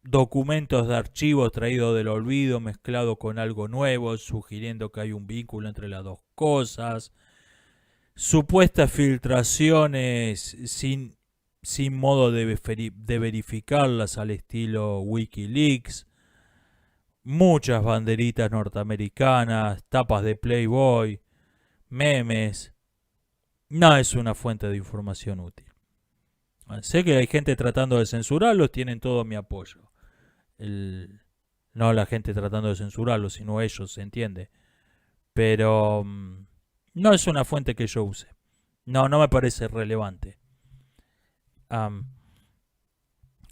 documentos de archivos traídos del olvido mezclado con algo nuevo, sugiriendo que hay un vínculo entre las dos cosas. Supuestas filtraciones sin modo de verificarlas al estilo Wikileaks. Muchas banderitas norteamericanas, tapas de Playboy, memes. No es una fuente de información útil. Sé que hay gente tratando de censurarlos, tienen todo mi apoyo. No la gente tratando de censurarlos, sino ellos, ¿se entiende? Pero no es una fuente que yo use. No me parece relevante.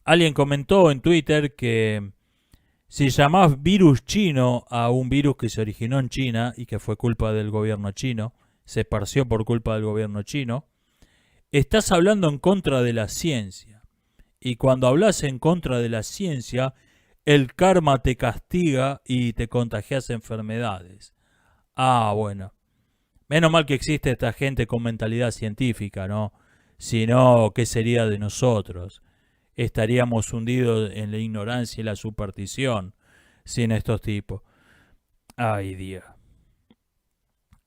Alguien comentó en Twitter que si llamás virus chino a un virus que se originó en China y que fue culpa del gobierno chino, se esparció por culpa del gobierno chino, estás hablando en contra de la ciencia. Y cuando hablas en contra de la ciencia, el karma te castiga y te contagias enfermedades. Ah, bueno. Menos mal que existe esta gente con mentalidad científica, ¿no? Si no, ¿qué sería de nosotros? Estaríamos hundidos en la ignorancia y la superstición sin estos tipos. Ay, Dios.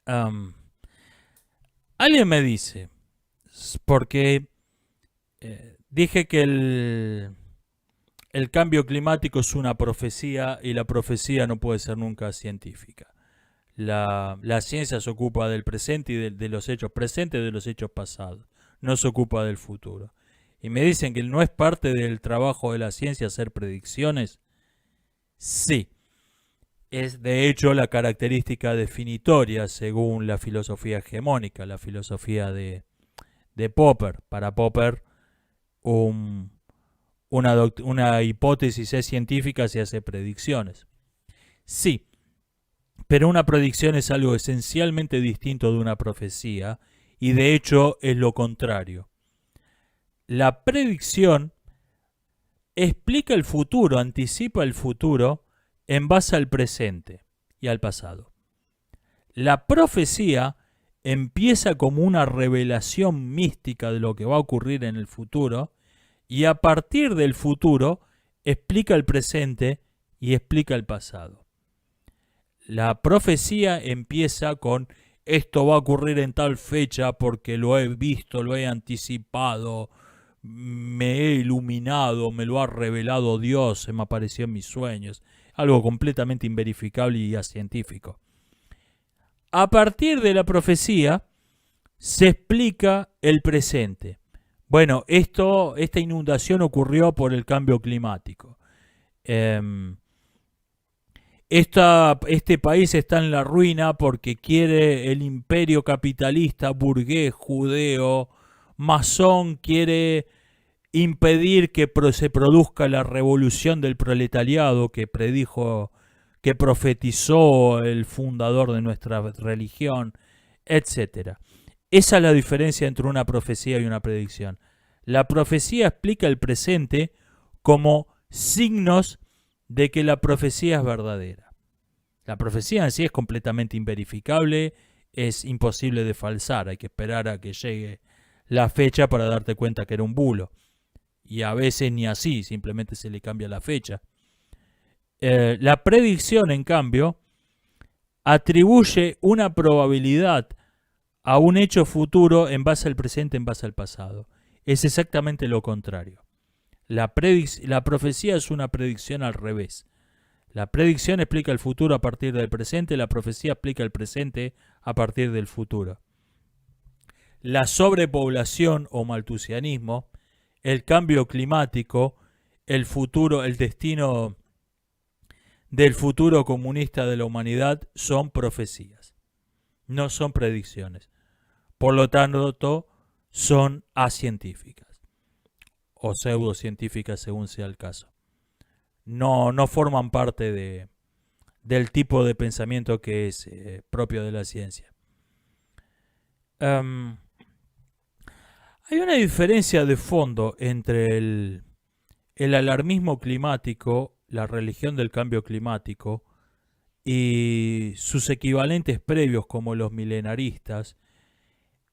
Am, alguien me dice, porque dije que el cambio climático es una profecía y la profecía no puede ser nunca científica. La ciencia se ocupa del presente y de los hechos presentes y de los hechos pasados. No se ocupa del futuro. Y me dicen que no es parte del trabajo de la ciencia hacer predicciones. Sí, es de hecho la característica definitoria según la filosofía hegemónica, la filosofía de Popper. Para Popper, un, una hipótesis es científica si hace predicciones. Sí, pero una predicción es algo esencialmente distinto de una profecía y de hecho es lo contrario. La predicción explica el futuro, anticipa el futuro en base al presente y al pasado. La profecía empieza como una revelación mística de lo que va a ocurrir en el futuro y a partir del futuro explica el presente y explica el pasado. La profecía empieza con esto va a ocurrir en tal fecha porque lo he visto, lo he anticipado, me he iluminado, me lo ha revelado Dios, se me apareció en mis sueños. Algo completamente inverificable y científico. A partir de la profecía se explica el presente. Bueno, esta inundación ocurrió por el cambio climático. Este país está en la ruina porque quiere el imperio capitalista, burgués, judeo, masón, quiere impedir que se produzca la revolución del proletariado que que profetizó el fundador de nuestra religión, etc. Esa es la diferencia entre una profecía y una predicción. La profecía explica el presente como signos de que la profecía es verdadera. La profecía en sí es completamente inverificable, es imposible de falsar, hay que esperar a que llegue la fecha para darte cuenta que era un bulo. Y a veces ni así, simplemente se le cambia la fecha. La predicción, en cambio, atribuye una probabilidad a un hecho futuro en base al presente, en base al pasado. Es exactamente lo contrario. La profecía es una predicción al revés. La predicción explica el futuro a partir del presente, la profecía explica el presente a partir del futuro. La sobrepoblación o maltusianismo, el cambio climático, el futuro, el destino del futuro comunista de la humanidad son profecías, no son predicciones. Por lo tanto, son acientíficas o pseudocientíficas según sea el caso. No forman parte del tipo de pensamiento que es propio de la ciencia. Hay una diferencia de fondo entre el alarmismo climático, la religión del cambio climático, y sus equivalentes previos como los milenaristas.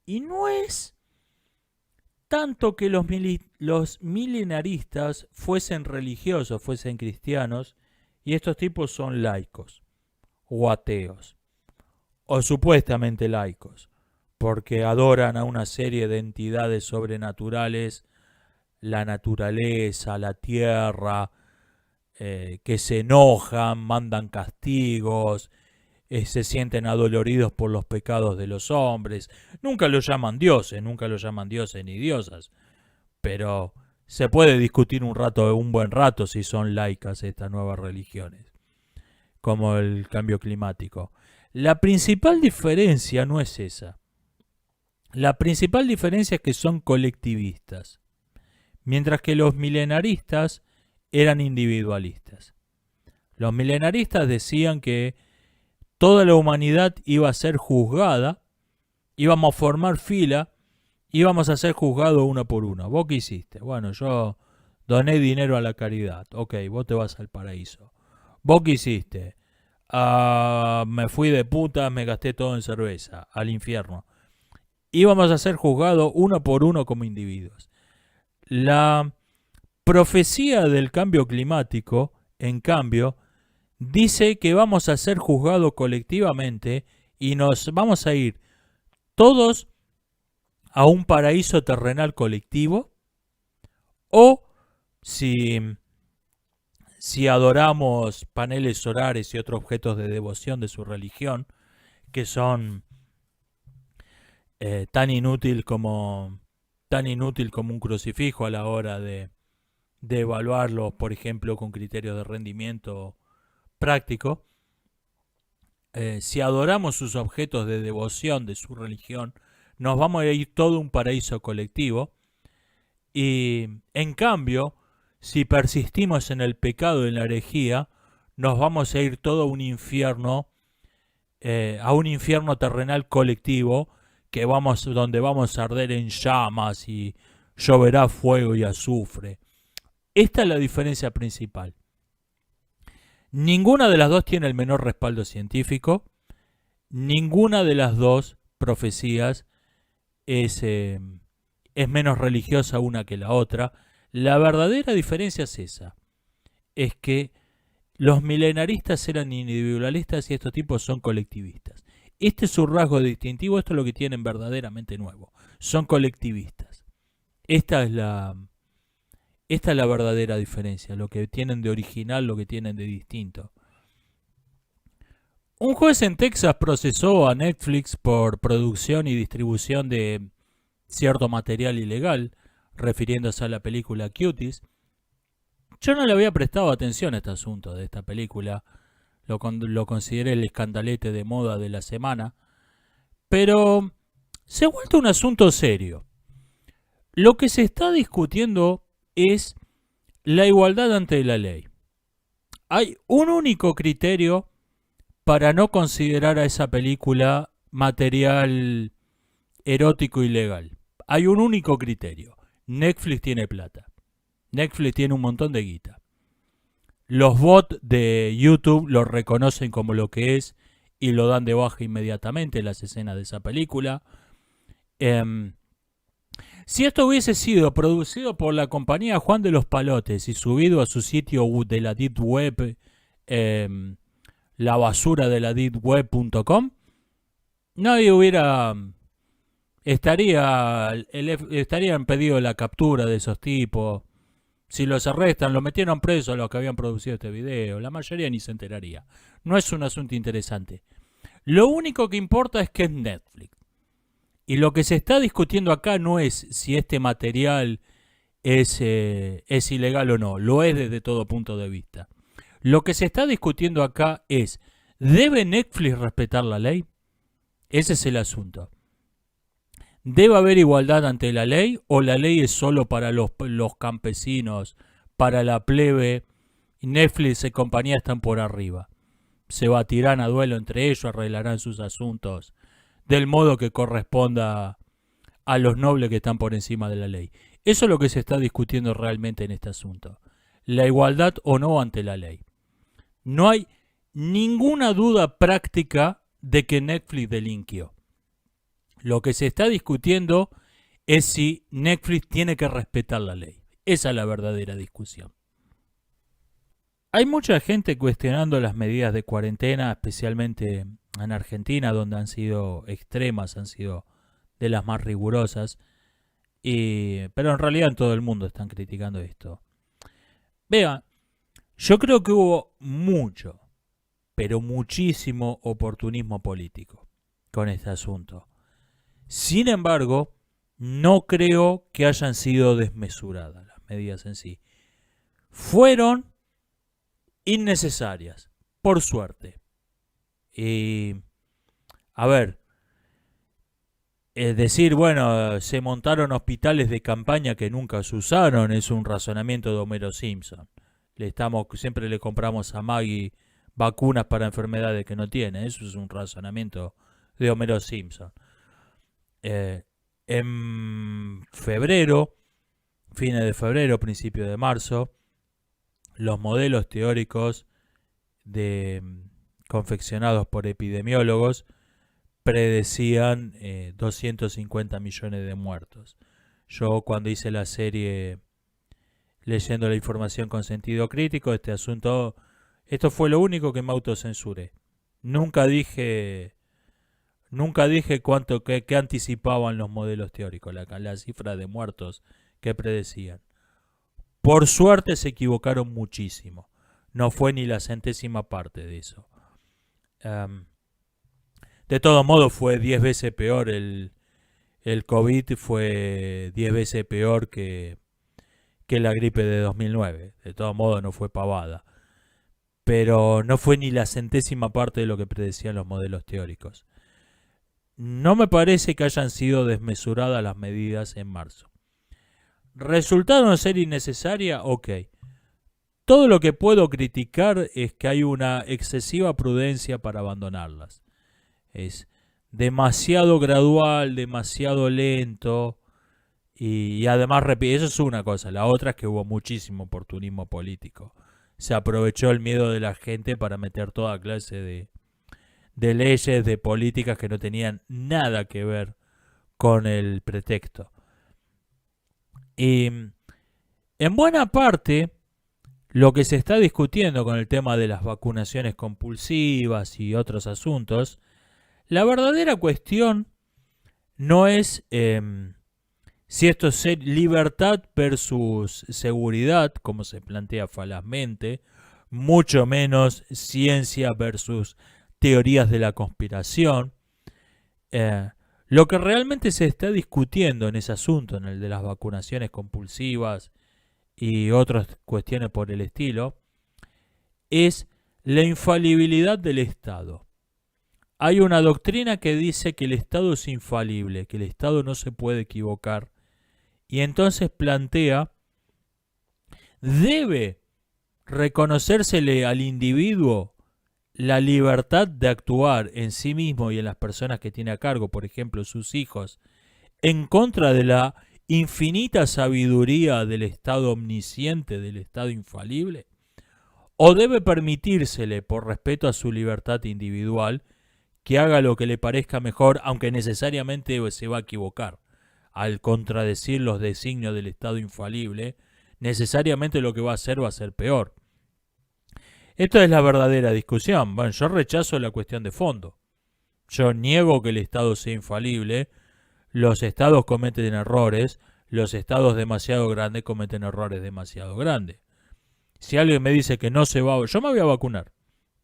Y no es tanto que los milenaristas fuesen religiosos, fuesen cristianos, y estos tipos son laicos, o ateos, o supuestamente laicos, porque adoran a una serie de entidades sobrenaturales, la naturaleza, la tierra, que se enojan, mandan castigos, se sienten adoloridos por los pecados de los hombres. Nunca los llaman dioses ni diosas, pero se puede discutir un buen rato si son laicas estas nuevas religiones, como el cambio climático. La principal diferencia no es esa. La principal diferencia es que son colectivistas, mientras que los milenaristas eran individualistas. Los milenaristas decían que toda la humanidad iba a ser juzgada, íbamos a formar fila, íbamos a ser juzgados uno por uno. ¿Vos qué hiciste? Bueno, yo doné dinero a la caridad. Ok, vos te vas al paraíso. ¿Vos qué hiciste? Me fui de puta, me gasté todo en cerveza, al infierno. Íbamos a ser juzgados uno por uno como individuos. La profecía del cambio climático, en cambio, dice que vamos a ser juzgados colectivamente y nos vamos a ir todos a un paraíso terrenal colectivo, o si, si adoramos paneles solares y otros objetos de devoción de su religión, que son tan inútil como un crucifijo a la hora de evaluarlo, por ejemplo, con criterios de rendimiento práctico. Si adoramos sus objetos de devoción de su religión, nos vamos a ir todo un paraíso colectivo. Y en cambio, si persistimos en el pecado y en la herejía, nos vamos a ir todo a un infierno terrenal colectivo, donde vamos a arder en llamas y lloverá fuego y azufre. Esta es la diferencia principal. Ninguna de las dos tiene el menor respaldo científico. Ninguna de las dos profecías es menos religiosa una que la otra. La verdadera diferencia es esa. Es que los milenaristas eran individualistas y estos tipos son colectivistas. Este es su rasgo distintivo, esto es lo que tienen verdaderamente nuevo. Son colectivistas. Esta es la verdadera diferencia, lo que tienen de original, lo que tienen de distinto. Un juez en Texas procesó a Netflix por producción y distribución de cierto material ilegal, refiriéndose a la película Cuties. Yo no le había prestado atención a este asunto de esta película, lo consideré el escandalete de moda de la semana, pero se ha vuelto un asunto serio. Lo que se está discutiendo es la igualdad ante la ley. Hay un único criterio para no considerar a esa película material erótico ilegal. Hay un único criterio. Netflix tiene plata. Netflix tiene un montón de guita. Los bots de YouTube lo reconocen como lo que es y lo dan de baja inmediatamente las escenas de esa película. Si esto hubiese sido producido por la compañía Juan de los Palotes y subido a su sitio de la Deep Web, la basura de la deepweb.com, nadie estarían pedido la captura de esos tipos. Si los arrestan, los metieron presos a los que habían producido este video. La mayoría ni se enteraría. No es un asunto interesante. Lo único que importa es que es Netflix. Y lo que se está discutiendo acá no es si este material es ilegal o no. Lo es desde todo punto de vista. Lo que se está discutiendo acá es, ¿debe Netflix respetar la ley? Ese es el asunto. ¿Debe haber igualdad ante la ley o la ley es solo para los campesinos, para la plebe? Netflix y compañía están por arriba. Se batirán a duelo entre ellos, arreglarán sus asuntos del modo que corresponda a los nobles que están por encima de la ley. Eso es lo que se está discutiendo realmente en este asunto. La igualdad o no ante la ley. No hay ninguna duda práctica de que Netflix delinquió. Lo que se está discutiendo es si Netflix tiene que respetar la ley. Esa es la verdadera discusión. Hay mucha gente cuestionando las medidas de cuarentena, especialmente en Argentina, donde han sido extremas, han sido de las más rigurosas, pero en realidad en todo el mundo están criticando esto. Vean, yo creo que hubo mucho, pero muchísimo oportunismo político con este asunto. Sin embargo, no creo que hayan sido desmesuradas las medidas en sí. Fueron innecesarias, por suerte. A ver, es decir, bueno, se montaron hospitales de campaña que nunca se usaron, es un razonamiento de Homero Simpson. Siempre le compramos a Maggie vacunas para enfermedades que no tiene, eso es un razonamiento de Homero Simpson. En febrero, fines de febrero, principio de marzo, los modelos teóricos confeccionados por epidemiólogos predecían 250 millones de muertos. Yo cuando hice la serie leyendo la información con sentido crítico, esto fue lo único que me autocensuré. Nunca dije, nunca dije qué anticipaban los modelos teóricos, la cifra de muertos que predecían. Por suerte se equivocaron muchísimo. No fue ni la centésima parte de eso. De todo modo fue 10 veces peor el COVID, fue 10 veces peor que la gripe de 2009. De todo modo no fue pavada. Pero no fue ni la centésima parte de lo que predecían los modelos teóricos. No me parece que hayan sido desmesuradas las medidas en marzo. ¿Resultaron ser innecesarias? Ok. Todo lo que puedo criticar es que hay una excesiva prudencia para abandonarlas. Es demasiado gradual, demasiado lento. Y además, eso es una cosa. La otra es que hubo muchísimo oportunismo político. Se aprovechó el miedo de la gente para meter toda clase de leyes, de políticas que no tenían nada que ver con el pretexto. Y en buena parte, lo que se está discutiendo con el tema de las vacunaciones compulsivas y otros asuntos, la verdadera cuestión no es si esto es libertad versus seguridad, como se plantea falazmente, mucho menos ciencia versus teorías de la conspiración. Lo que realmente se está discutiendo en ese asunto, en el de las vacunaciones compulsivas y otras cuestiones por el estilo, es la infalibilidad del Estado. Hay una doctrina que dice que el Estado es infalible, que el Estado no se puede equivocar, y entonces plantea, ¿debe reconocérsele al individuo la libertad de actuar en sí mismo y en las personas que tiene a cargo, por ejemplo sus hijos, en contra de la infinita sabiduría del Estado omnisciente, del Estado infalible? ¿O debe permitírsele, por respeto a su libertad individual, que haga lo que le parezca mejor, aunque necesariamente se va a equivocar? Al contradecir los designios del Estado infalible, necesariamente lo que va a ser peor. Esto es la verdadera discusión. Bueno, yo rechazo la cuestión de fondo. Yo niego que el Estado sea infalible. Los Estados cometen errores. Los Estados demasiado grandes cometen errores demasiado grandes. Si alguien me dice que no se va, yo me voy a vacunar.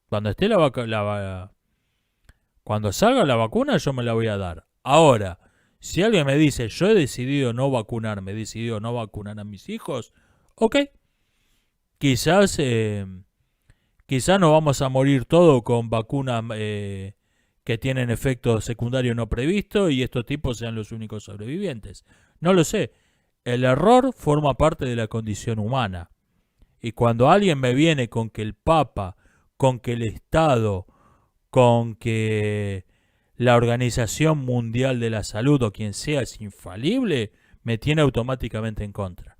Cuando esté cuando salga la vacuna, yo me la voy a dar. Ahora, si alguien me dice, yo he decidido no vacunarme, he decidido no vacunar a mis hijos, ok. Quizás no vamos a morir todos con vacunas que tienen efectos secundarios no previstos y estos tipos sean los únicos sobrevivientes. No lo sé. El error forma parte de la condición humana. Y cuando alguien me viene con que el Papa, con que el Estado, con que la Organización Mundial de la Salud o quien sea es infalible, me tiene automáticamente en contra.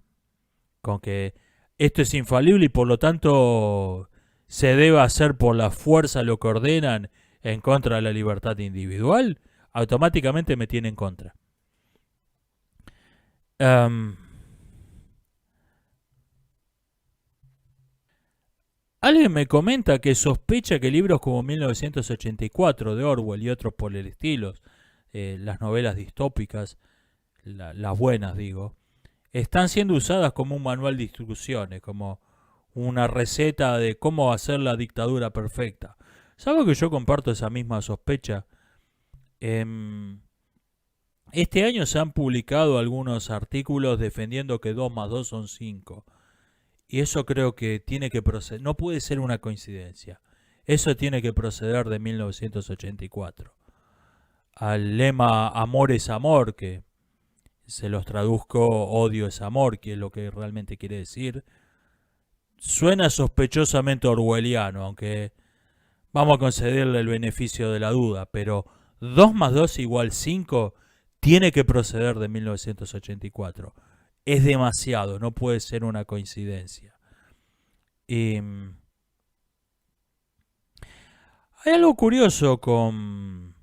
Con que esto es infalible y por lo tanto se debe hacer por la fuerza lo que ordenan en contra de la libertad individual, automáticamente me tiene en contra. Alguien me comenta que sospecha que libros como 1984 de Orwell y otros por el estilo, las novelas distópicas, las buenas digo, están siendo usadas como un manual de instrucciones, como una receta de cómo hacer la dictadura perfecta. ¿Sabe que yo comparto esa misma sospecha? Este año se han publicado algunos artículos defendiendo que 2 más 2 son 5. Y eso creo que tiene que proceder, no puede ser una coincidencia. Eso tiene que proceder de 1984. Al lema amor es amor, que se los traduzco odio es amor, que es lo que realmente quiere decir, suena sospechosamente orwelliano, aunque vamos a concederle el beneficio de la duda, pero 2 más 2 igual 5 tiene que proceder de 1984. Es demasiado, no puede ser una coincidencia. Hay algo curioso con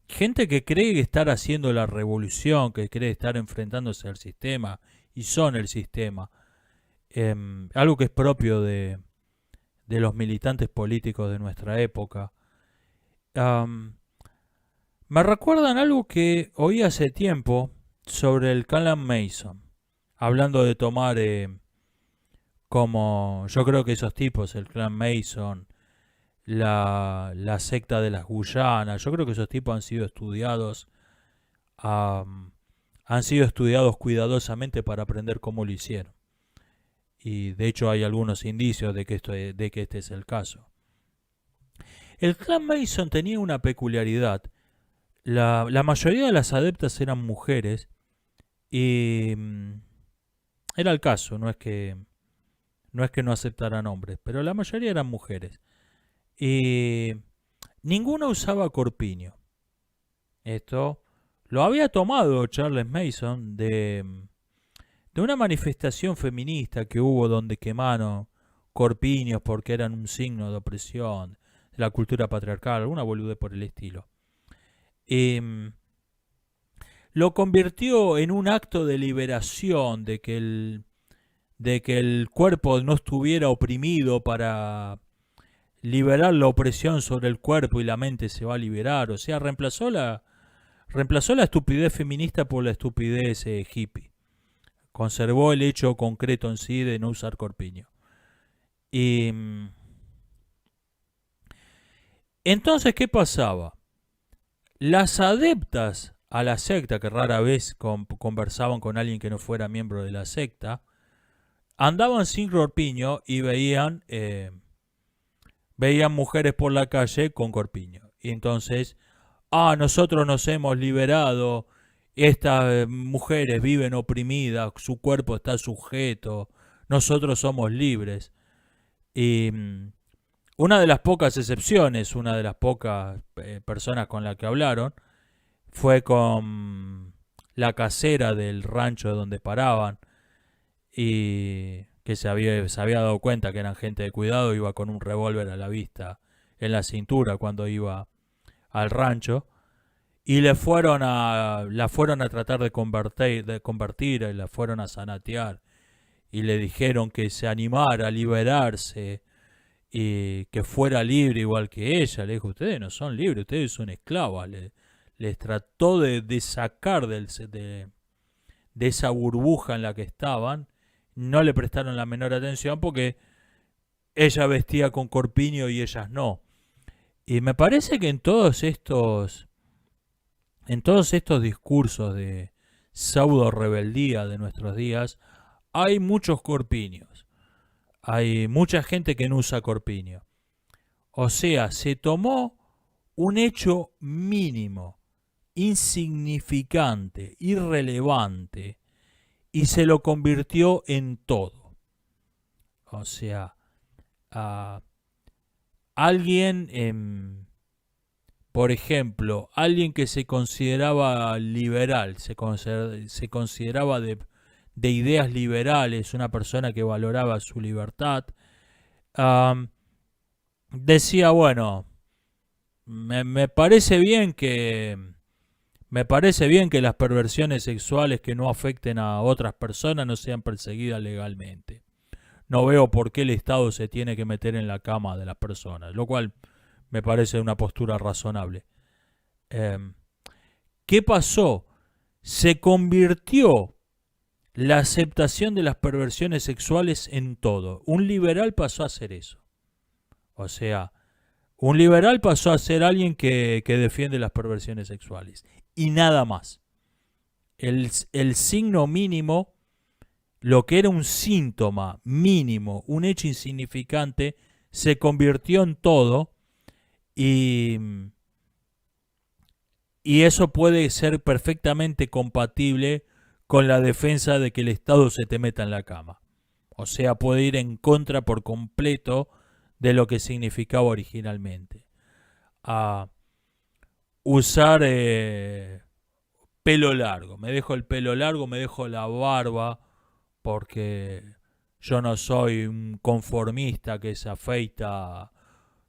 gente que cree estar haciendo la revolución, que cree estar enfrentándose al sistema y son el sistema. Algo que es propio de los militantes políticos de nuestra época. Am, Me recuerdan algo que oí hace tiempo sobre el clan Mason, hablando de tomar como yo creo que esos tipos, el clan Mason, la secta de las Guyanas, yo creo que esos tipos am, han sido estudiados cuidadosamente para aprender cómo lo hicieron. Y de hecho hay algunos indicios de que este es el caso. El clan Mason tenía una peculiaridad. La mayoría de las adeptas eran mujeres y era el caso, no es que no aceptaran hombres, pero la mayoría eran mujeres. Y ninguna usaba corpiño. Esto lo había tomado Charles Mason de una manifestación feminista que hubo donde quemaron corpiños porque eran un signo de opresión de la cultura patriarcal, alguna boludez por el estilo. Eh, lo convirtió en un acto de liberación, de que el cuerpo no estuviera oprimido para liberar la opresión sobre el cuerpo y la mente se va a liberar. O sea, reemplazó la estupidez feminista por la estupidez hippie. Conservó el hecho concreto en sí de no usar corpiño. Y entonces, ¿qué pasaba? Las adeptas a la secta, que rara vez conversaban con alguien que no fuera miembro de la secta, andaban sin corpiño y veían mujeres por la calle con corpiño. Y entonces, nosotros nos hemos liberado, estas mujeres viven oprimidas, su cuerpo está sujeto, nosotros somos libres. Y una de las pocas excepciones, una de las pocas personas con las que hablaron, fue con la casera del rancho donde paraban y que se había dado cuenta que eran gente de cuidado, iba con un revólver a la vista en la cintura cuando iba al rancho y la fueron a tratar de convertir y la fueron a sanatear y le dijeron que se animara a liberarse y que fuera libre igual que ella. Le dijo, ustedes no son libres, ustedes son esclavas. Les trató de sacar de esa burbuja en la que estaban. No le prestaron la menor atención porque ella vestía con corpiño y ellas no. Y me parece que en todos estos discursos de pseudo rebeldía de nuestros días, hay muchos corpiños. Hay mucha gente que no usa corpiño. O sea, se tomó un hecho mínimo, insignificante, irrelevante, y se lo convirtió en todo. O sea, a alguien, por ejemplo, alguien que se consideraba liberal, se consideraba de ideas liberales, una persona que valoraba su libertad, um, decía, bueno, me parece bien que me parece bien que las perversiones sexuales que no afecten a otras personas no sean perseguidas legalmente. No veo por qué el Estado se tiene que meter en la cama de las personas, lo cual me parece una postura razonable. Eh, ¿Qué pasó? Se convirtió la aceptación de las perversiones sexuales en todo. Un liberal pasó a hacer eso. O sea, un liberal pasó a ser alguien que defiende las perversiones sexuales. Y nada más. El signo mínimo, lo que era un síntoma mínimo, un hecho insignificante, se convirtió en todo y, y eso puede ser perfectamente compatible con la defensa de que el Estado se te meta en la cama. O sea, puede ir en contra por completo de lo que significaba originalmente. A usar pelo largo. Me dejo el pelo largo, me dejo la barba, porque Yo no soy un conformista que se afeita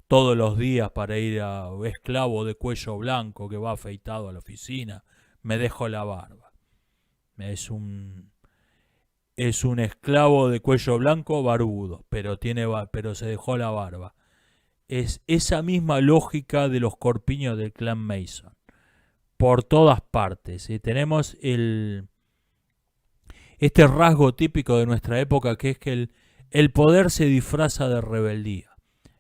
todos los días para ir a esclavo de cuello blanco que va afeitado a la oficina. Me dejo la barba. Es un esclavo de cuello blanco barbudo, pero se dejó la barba. Es esa misma lógica de los corpiños del clan Mason. Por todas partes. Y tenemos este rasgo típico de nuestra época, que es que el poder se disfraza de rebeldía.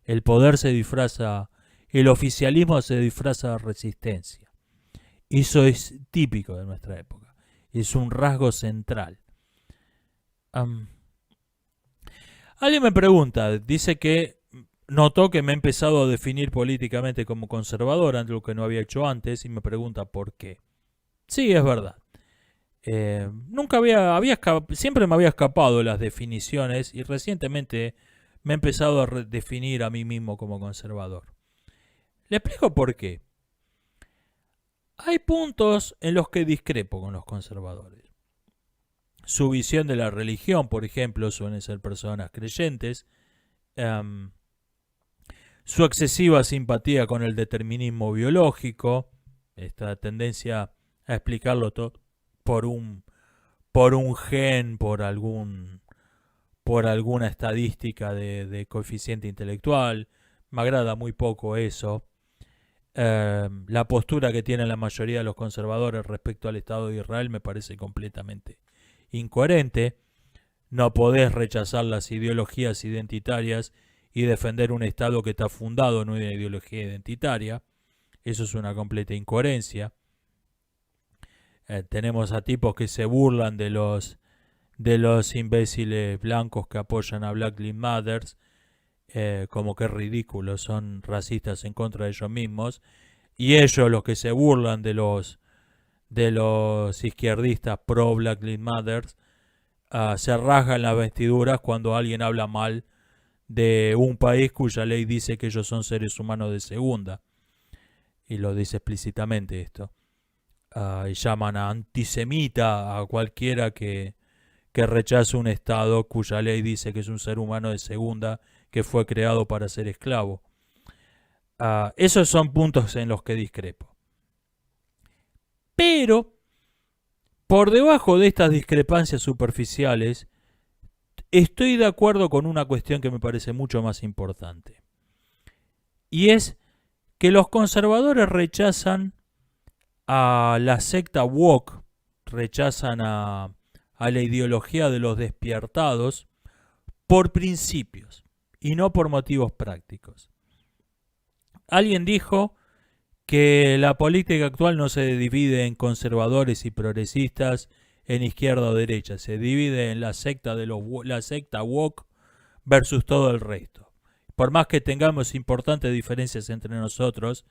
El poder se disfraza, el oficialismo se disfraza de resistencia. Eso es típico de nuestra época. Es un rasgo central. Alguien me pregunta, dice que notó que me he empezado a definir políticamente como conservador, algo que no había hecho antes, y me pregunta por qué. Sí, es verdad. Siempre me había escapado de las definiciones y recientemente me he empezado a definir a mí mismo como conservador. Le explico por qué. Hay puntos en los que discrepo con los conservadores. Su visión de la religión, por ejemplo, suelen ser personas creyentes. Su excesiva simpatía con el determinismo biológico, esta tendencia a explicarlo todo por un gen, por alguna estadística de coeficiente intelectual. Me agrada muy poco eso. La postura que tienen la mayoría de los conservadores respecto al Estado de Israel me parece completamente incoherente. No podés rechazar las ideologías identitarias y defender un Estado que está fundado en una ideología identitaria. Eso es una completa incoherencia. Tenemos a tipos que se burlan de los imbéciles blancos que apoyan a Black Lives Matter, como que es ridículo, son racistas en contra de ellos mismos, y ellos los que se burlan de los izquierdistas pro Black Lives Matter, se rasgan las vestiduras cuando alguien habla mal de un país cuya ley dice que ellos son seres humanos de segunda, y lo dice explícitamente esto. Y llaman a antisemita a cualquiera que rechace un Estado cuya ley dice que es un ser humano de segunda que fue creado para ser esclavo. Esos son puntos en los que discrepo. Pero, por debajo de estas discrepancias superficiales, estoy de acuerdo con una cuestión que me parece mucho más importante. Y es que los conservadores rechazan a la secta woke, rechazan a la ideología de los despiertados por principios y no por motivos prácticos. Alguien dijo que la política actual no se divide en conservadores y progresistas, en izquierda o derecha, se divide en la secta woke versus todo el resto. Por más que tengamos importantes diferencias entre nosotros,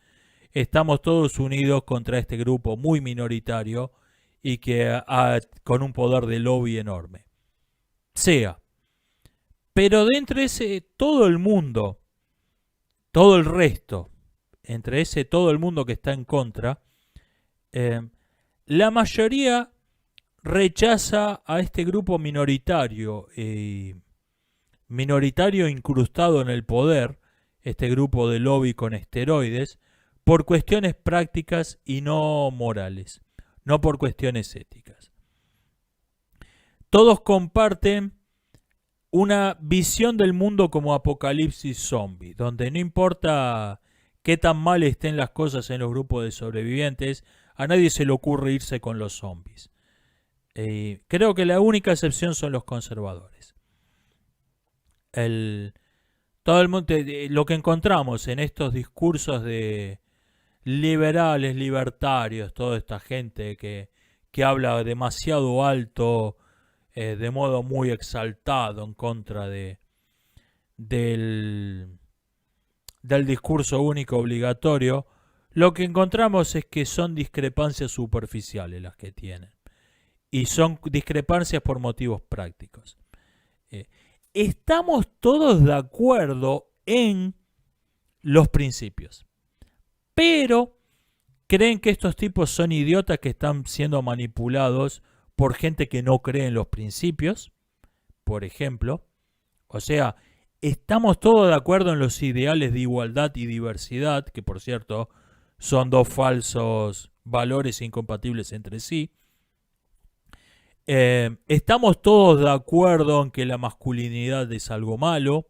estamos todos unidos contra este grupo muy minoritario y que con un poder de lobby enorme. Pero de entre ese todo el mundo, todo el resto, entre ese todo el mundo que está en contra, la mayoría rechaza a este grupo minoritario incrustado en el poder, este grupo de lobby con esteroides, por cuestiones prácticas y no morales, no por cuestiones éticas. Todos comparten una visión del mundo como apocalipsis zombie, donde no importa qué tan mal estén las cosas en los grupos de sobrevivientes, a nadie se le ocurre irse con los zombies. Creo que la única excepción son los conservadores. Todo el mundo, lo que encontramos en estos discursos de liberales, libertarios, toda esta gente que habla demasiado alto, de modo muy exaltado en contra del discurso único obligatorio, lo que encontramos es que son discrepancias superficiales las que tienen. Y son discrepancias por motivos prácticos. Estamos todos de acuerdo en los principios. Pero creen que estos tipos son idiotas que están siendo manipulados por gente que no cree en los principios, por ejemplo. O sea, estamos todos de acuerdo en los ideales de igualdad y diversidad, que por cierto son dos falsos valores incompatibles entre sí. Estamos todos de acuerdo en que la masculinidad es algo malo,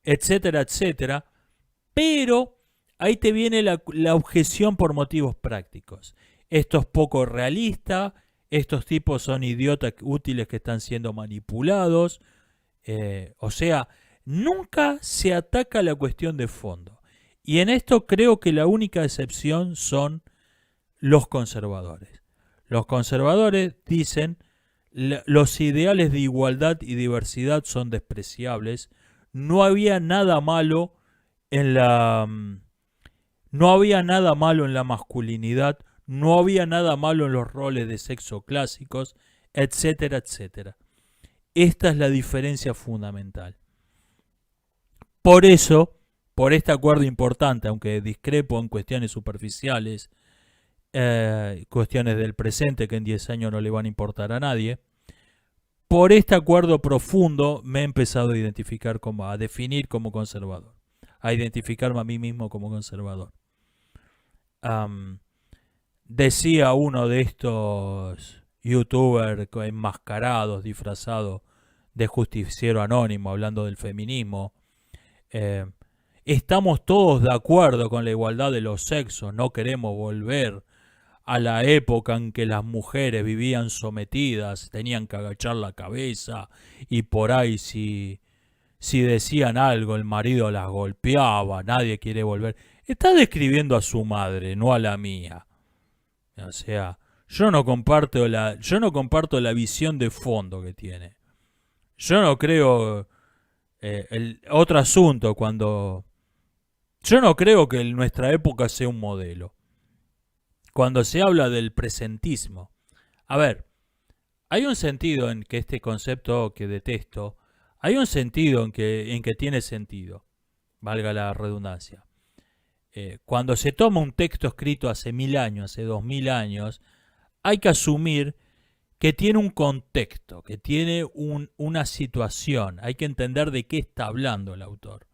etcétera, etcétera. Pero ahí te viene la objeción por motivos prácticos. Esto es poco realista, estos tipos son idiotas útiles que están siendo manipulados. O sea, nunca se ataca la cuestión de fondo. Y en esto creo que la única excepción son los conservadores. Los conservadores dicen los ideales de igualdad y diversidad son despreciables. No había nada malo en la no había nada malo en la masculinidad, no había nada malo en los roles de sexo clásicos, etcétera, etcétera. Esta es la diferencia fundamental. Por eso, por este acuerdo importante, aunque discrepo en cuestiones superficiales, cuestiones del presente que en 10 años no le van a importar a nadie, por este acuerdo profundo me he empezado a identificar a definir como conservador, a identificarme a mí mismo como conservador. Decía uno de estos youtubers enmascarados, disfrazados de justiciero anónimo, hablando del feminismo, estamos todos de acuerdo con la igualdad de los sexos, no queremos volver a la época en que las mujeres vivían sometidas, tenían que agachar la cabeza y por ahí si decían algo el marido las golpeaba, nadie quiere volver. Está describiendo a su madre, no a la mía. O sea, yo no comparto la visión de fondo que tiene. Yo no creo otro asunto yo no creo que nuestra época sea un modelo. Cuando se habla del presentismo, a ver, hay un sentido en que este concepto que detesto, hay un sentido en que tiene sentido, valga la redundancia. Cuando se toma un texto escrito hace 1000 años, hace 2000 años, hay que asumir que tiene un contexto, que tiene una situación, hay que entender de qué está hablando el autor.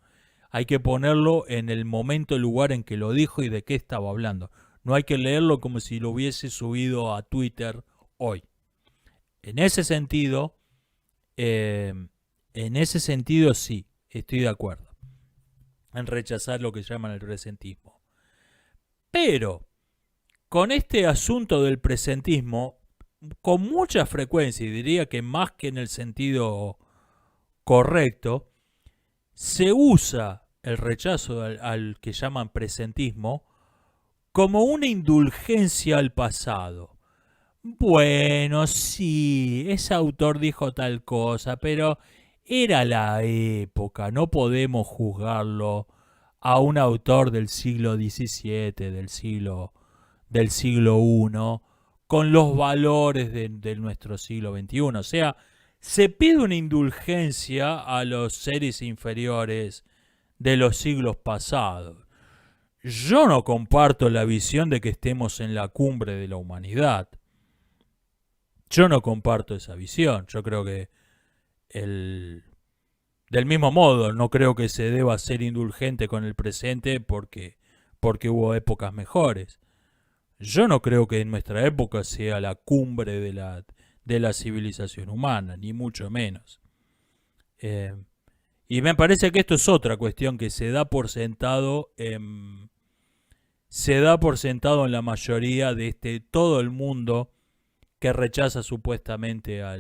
Hay que ponerlo en el momento, el lugar en que lo dijo y de qué estaba hablando. No hay que leerlo como si lo hubiese subido a Twitter hoy. En ese sentido sí, estoy de acuerdo en rechazar lo que llaman el presentismo. Pero con este asunto del presentismo, con mucha frecuencia, y diría que más que en el sentido correcto, se usa el rechazo al que llaman presentismo como una indulgencia al pasado. Bueno, sí, ese autor dijo tal cosa, pero era la época, no podemos juzgarlo a un autor del siglo XVII, del siglo I, con los valores de nuestro siglo XXI. O sea, se pide una indulgencia a los seres inferiores de los siglos pasados. Yo no comparto la visión de que estemos en la cumbre de la humanidad. Yo no comparto esa visión. Yo creo que del mismo modo, no creo que se deba ser indulgente con el presente porque hubo épocas mejores. Yo no creo que en nuestra época sea la cumbre de la civilización humana, ni mucho menos. Y me parece que esto es otra cuestión que se da por sentado en la mayoría de todo el mundo que rechaza supuestamente a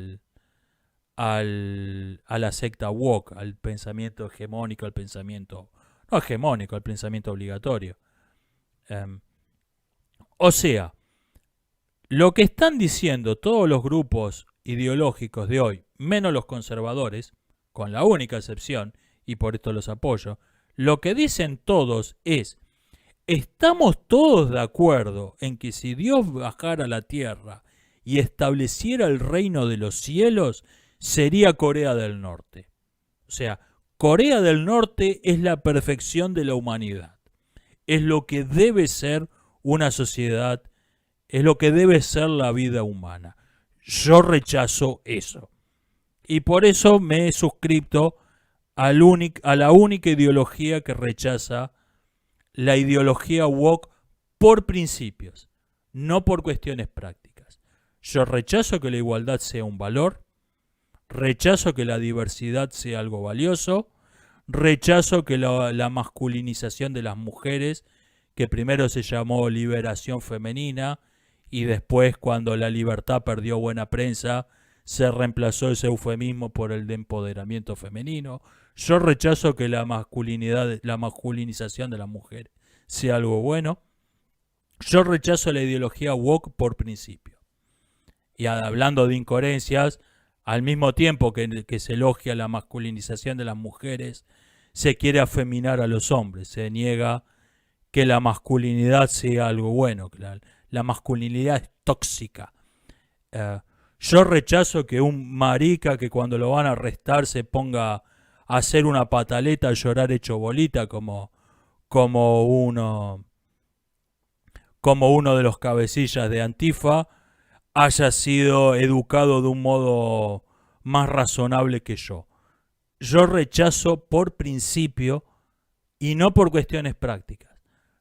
la secta woke, al pensamiento hegemónico, al pensamiento no hegemónico, al pensamiento obligatorio. O sea, lo que están diciendo todos los grupos ideológicos de hoy, menos los conservadores, con la única excepción, y por esto los apoyo, lo que dicen todos es: estamos todos de acuerdo en que si Dios bajara a la tierra y estableciera el reino de los cielos, sería Corea del Norte. O sea, Corea del Norte es la perfección de la humanidad. Es lo que debe ser una sociedad, es lo que debe ser la vida humana. Yo rechazo eso. Y por eso me he suscrito a la única ideología que rechaza la ideología woke por principios, no por cuestiones prácticas. Yo rechazo que la igualdad sea un valor, rechazo que la diversidad sea algo valioso, rechazo que la masculinización de las mujeres, que primero se llamó liberación femenina y después, cuando la libertad perdió buena prensa, se reemplazó ese eufemismo por el de empoderamiento femenino. Yo rechazo que la masculinización de la mujer sea algo bueno. Yo rechazo la ideología woke por principio. Y hablando de incoherencias, al mismo tiempo que se elogia la masculinización de las mujeres, se quiere afeminar a los hombres. Se niega que la masculinidad sea algo bueno, que la masculinidad es tóxica. Yo rechazo que un marica que cuando lo van a arrestar se ponga a hacer una pataleta, a llorar hecho bolita como uno de los cabecillas de Antifa haya sido educado de un modo más razonable que yo. Yo rechazo por principio y no por cuestiones prácticas.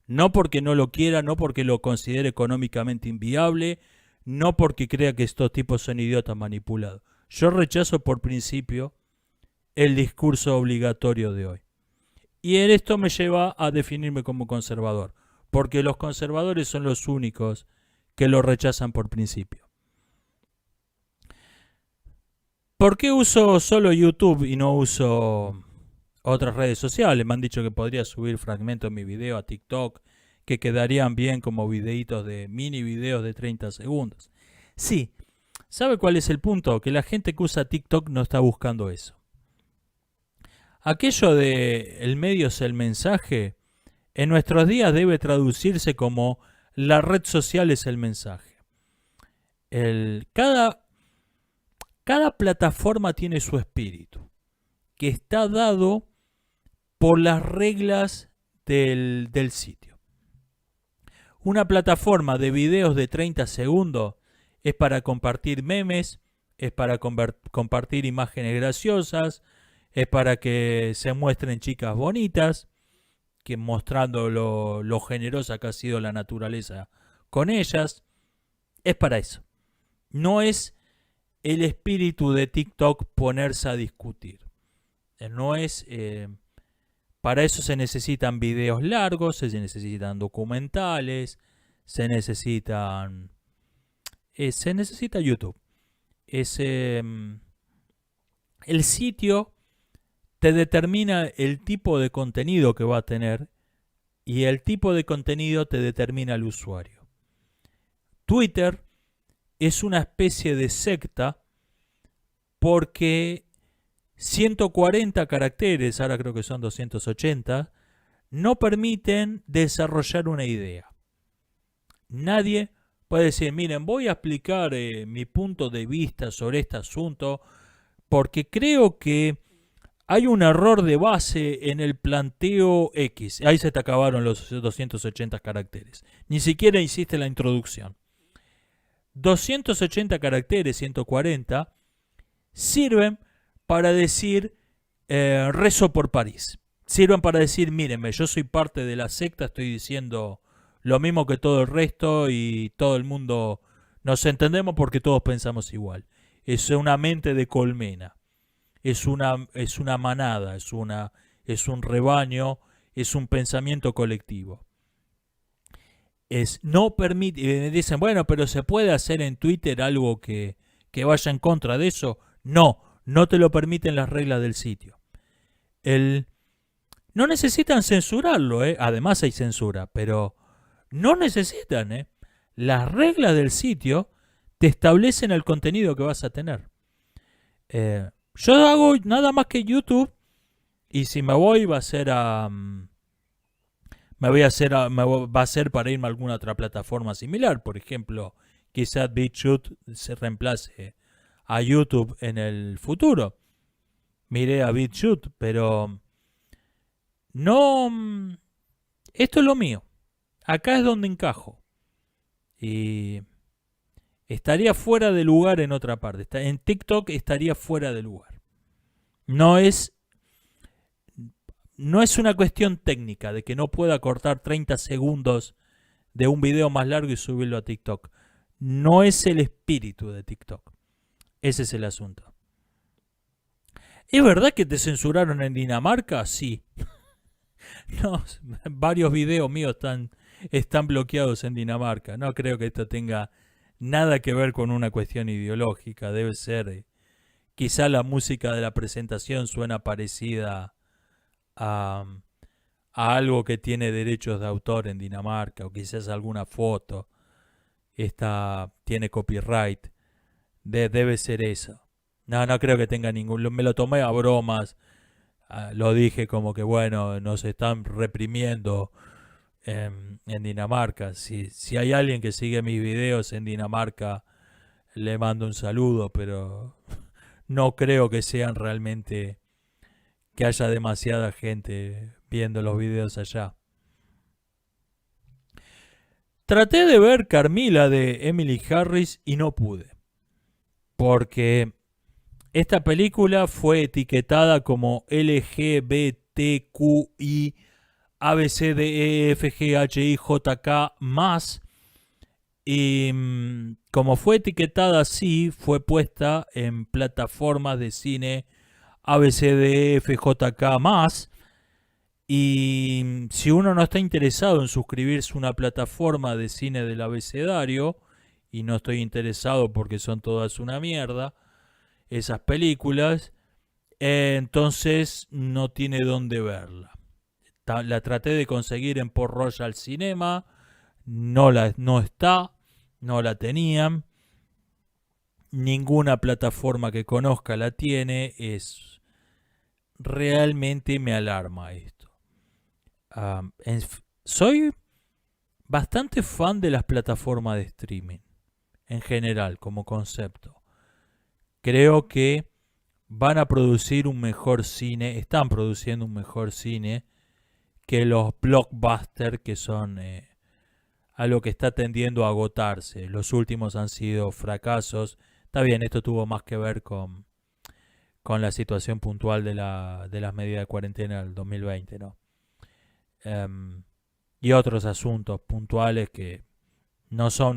No porque no lo quiera, no porque lo considere económicamente inviable, no porque crea que estos tipos son idiotas manipulados. Yo rechazo por principio el discurso obligatorio de hoy. Y en esto me lleva a definirme como conservador, porque los conservadores son los únicos que lo rechazan por principio. ¿Por qué uso solo YouTube y no uso otras redes sociales? Me han dicho que podría subir fragmentos de mi video a TikTok que quedarían bien como videitos de mini videos de 30 segundos. Sí, ¿sabe cuál es el punto? Que la gente que usa TikTok no está buscando eso. Aquello de el medio es el mensaje, en nuestros días debe traducirse como la red social es el mensaje. Cada plataforma tiene su espíritu, que está dado por las reglas del sitio. Una plataforma de videos de 30 segundos es para compartir memes, es para compartir imágenes graciosas, es para que se muestren chicas bonitas, que mostrando lo generosa que ha sido la naturaleza con ellas. Es para eso. No es el espíritu de TikTok ponerse a discutir. No es... para eso se necesitan videos largos, se necesitan documentales, se necesita YouTube. El sitio te determina el tipo de contenido que va a tener y el tipo de contenido te determina el usuario. Twitter es una especie de secta porque 140 caracteres, ahora creo que son 280, no permiten desarrollar una idea. Nadie puede decir, miren, voy a explicar mi punto de vista sobre este asunto porque creo que hay un error de base en el planteo X. Ahí se te acabaron los 280 caracteres. Ni siquiera hiciste la introducción. 280 caracteres, 140, sirven para decir rezo por París. Sirven para decir, mírenme, yo soy parte de la secta, estoy diciendo lo mismo que todo el resto y todo el mundo nos entendemos porque todos pensamos igual. Es una mente de colmena. Es una manada, es un rebaño, es un pensamiento colectivo. No permite, y dicen, bueno, pero ¿se puede hacer en Twitter algo que vaya en contra de eso? No te lo permiten las reglas del sitio. No necesitan censurarlo, además hay censura, pero no necesitan. Las reglas del sitio te establecen el contenido que vas a tener. Yo hago nada más que YouTube y si me voy va a ser va a ser para irme a alguna otra plataforma similar. Por ejemplo, quizás BitChute se reemplace a YouTube en el futuro. Miré a BitChute, pero no. Esto es lo mío. Acá es donde encajo. Y estaría fuera de lugar en otra parte. En TikTok estaría fuera de lugar. No es no es una cuestión técnica de que no pueda cortar 30 segundos de un video más largo y subirlo a TikTok. No es el espíritu de TikTok. Ese es el asunto. ¿Es verdad que te censuraron en Dinamarca? Sí. No, varios videos míos están bloqueados en Dinamarca. No creo que esto tenga nada que ver con una cuestión ideológica. Debe ser, quizá la música de la presentación suena parecida a, a algo que tiene derechos de autor en Dinamarca, o quizás alguna foto tiene copyright. Debe ser eso. No, no creo que tenga ningún... Me lo tomé a bromas. Lo dije como que, bueno, nos están reprimiendo en Dinamarca. Si hay alguien que sigue mis videos en Dinamarca, le mando un saludo, pero no creo que sean realmente... que haya demasiada gente viendo los videos allá. Traté de ver Carmila de Emily Harris y no pude. Porque esta película fue etiquetada como LGBTQI ABCDEFGHIJK más, y como fue etiquetada así, fue puesta en plataformas de cine ABCDEFJK más. Y si uno no está interesado en suscribirse a una plataforma de cine del abecedario, y no estoy interesado porque son todas una mierda, esas películas, entonces no tiene dónde verla. La traté de conseguir en Port Royal Cinema, no está, no la tenían. Ninguna plataforma que conozca la tiene. Realmente me alarma esto. Soy bastante fan de las plataformas de streaming, en general, como concepto. Creo que van a producir un mejor cine, están produciendo un mejor cine que los blockbusters, que son algo que está tendiendo a agotarse. Los últimos han sido fracasos. Está bien, esto tuvo más que ver con la situación puntual de las medidas de cuarentena del 2020, ¿no? Y otros asuntos puntuales que no son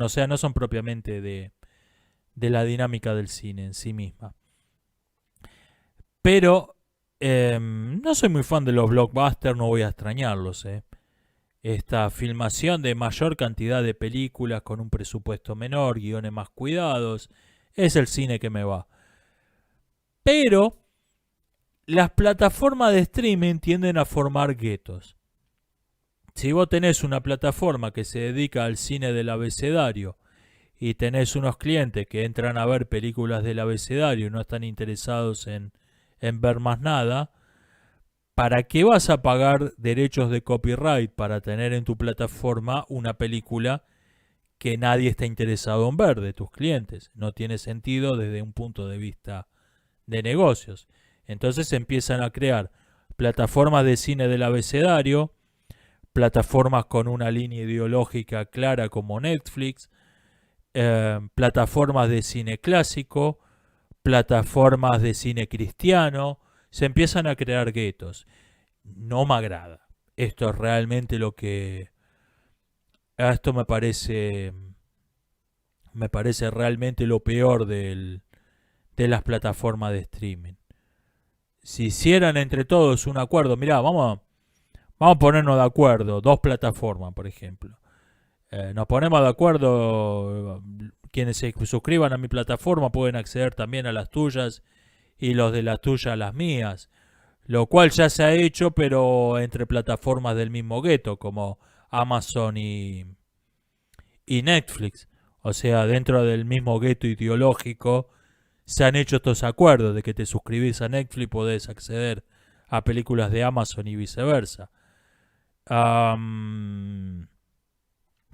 propiamente de la dinámica del cine en sí misma. Pero no soy muy fan de los blockbusters, no voy a extrañarlos. Esta filmación de mayor cantidad de películas con un presupuesto menor, guiones más cuidados, es el cine que me va. Pero las plataformas de streaming tienden a formar guetos. Si vos tenés una plataforma que se dedica al cine del abecedario y tenés unos clientes que entran a ver películas del abecedario y no están interesados en ver más nada, ¿para qué vas a pagar derechos de copyright para tener en tu plataforma una película que nadie está interesado en ver de tus clientes? No tiene sentido desde un punto de vista de negocios. Entonces empiezan a crear plataformas de cine del abecedario, plataformas con una línea ideológica clara como Netflix, plataformas de cine clásico, plataformas de cine cristiano. Se empiezan a crear guetos. No me agrada. Esto es realmente lo que... Esto me parece realmente lo peor de las plataformas de streaming. Si hicieran entre todos un acuerdo, mirá, vamos a ponernos de acuerdo, dos plataformas, por ejemplo. Nos ponemos de acuerdo, quienes se suscriban a mi plataforma pueden acceder también a las tuyas y los de las tuyas a las mías. Lo cual ya se ha hecho, pero entre plataformas del mismo gueto, como Amazon y Netflix. O sea, dentro del mismo gueto ideológico se han hecho estos acuerdos de que te suscribís a Netflix, podés acceder a películas de Amazon y viceversa.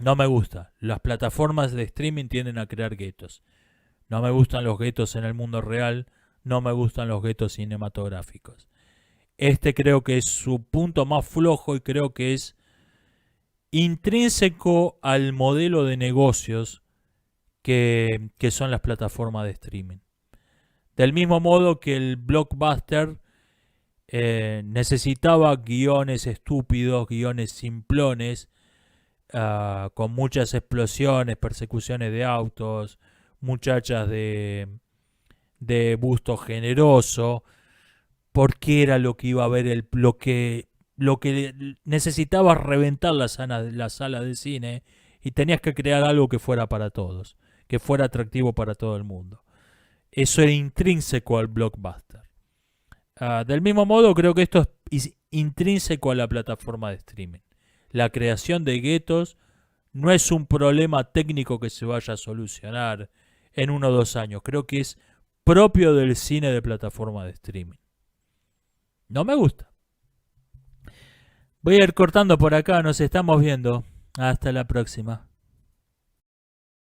No me gusta. Las plataformas de streaming tienden a crear guetos. No me gustan los guetos en el mundo real. No me gustan los guetos cinematográficos. Este creo que es su punto más flojo y creo que es intrínseco al modelo de negocios que son las plataformas de streaming. Del mismo modo que el blockbuster necesitaba guiones estúpidos, guiones simplones, con muchas explosiones, persecuciones de autos, muchachas de busto generoso, porque era lo que iba a ver, lo que necesitabas reventar la sala de cine y tenías que crear algo que fuera para todos, que fuera atractivo para todo el mundo. Eso era intrínseco al blockbuster. Del mismo modo, creo que esto es intrínseco a la plataforma de streaming. La creación de guetos no es un problema técnico que se vaya a solucionar en 1 o 2 años. Creo que es propio del cine de plataforma de streaming. No me gusta. Voy a ir cortando por acá, nos estamos viendo. Hasta la próxima.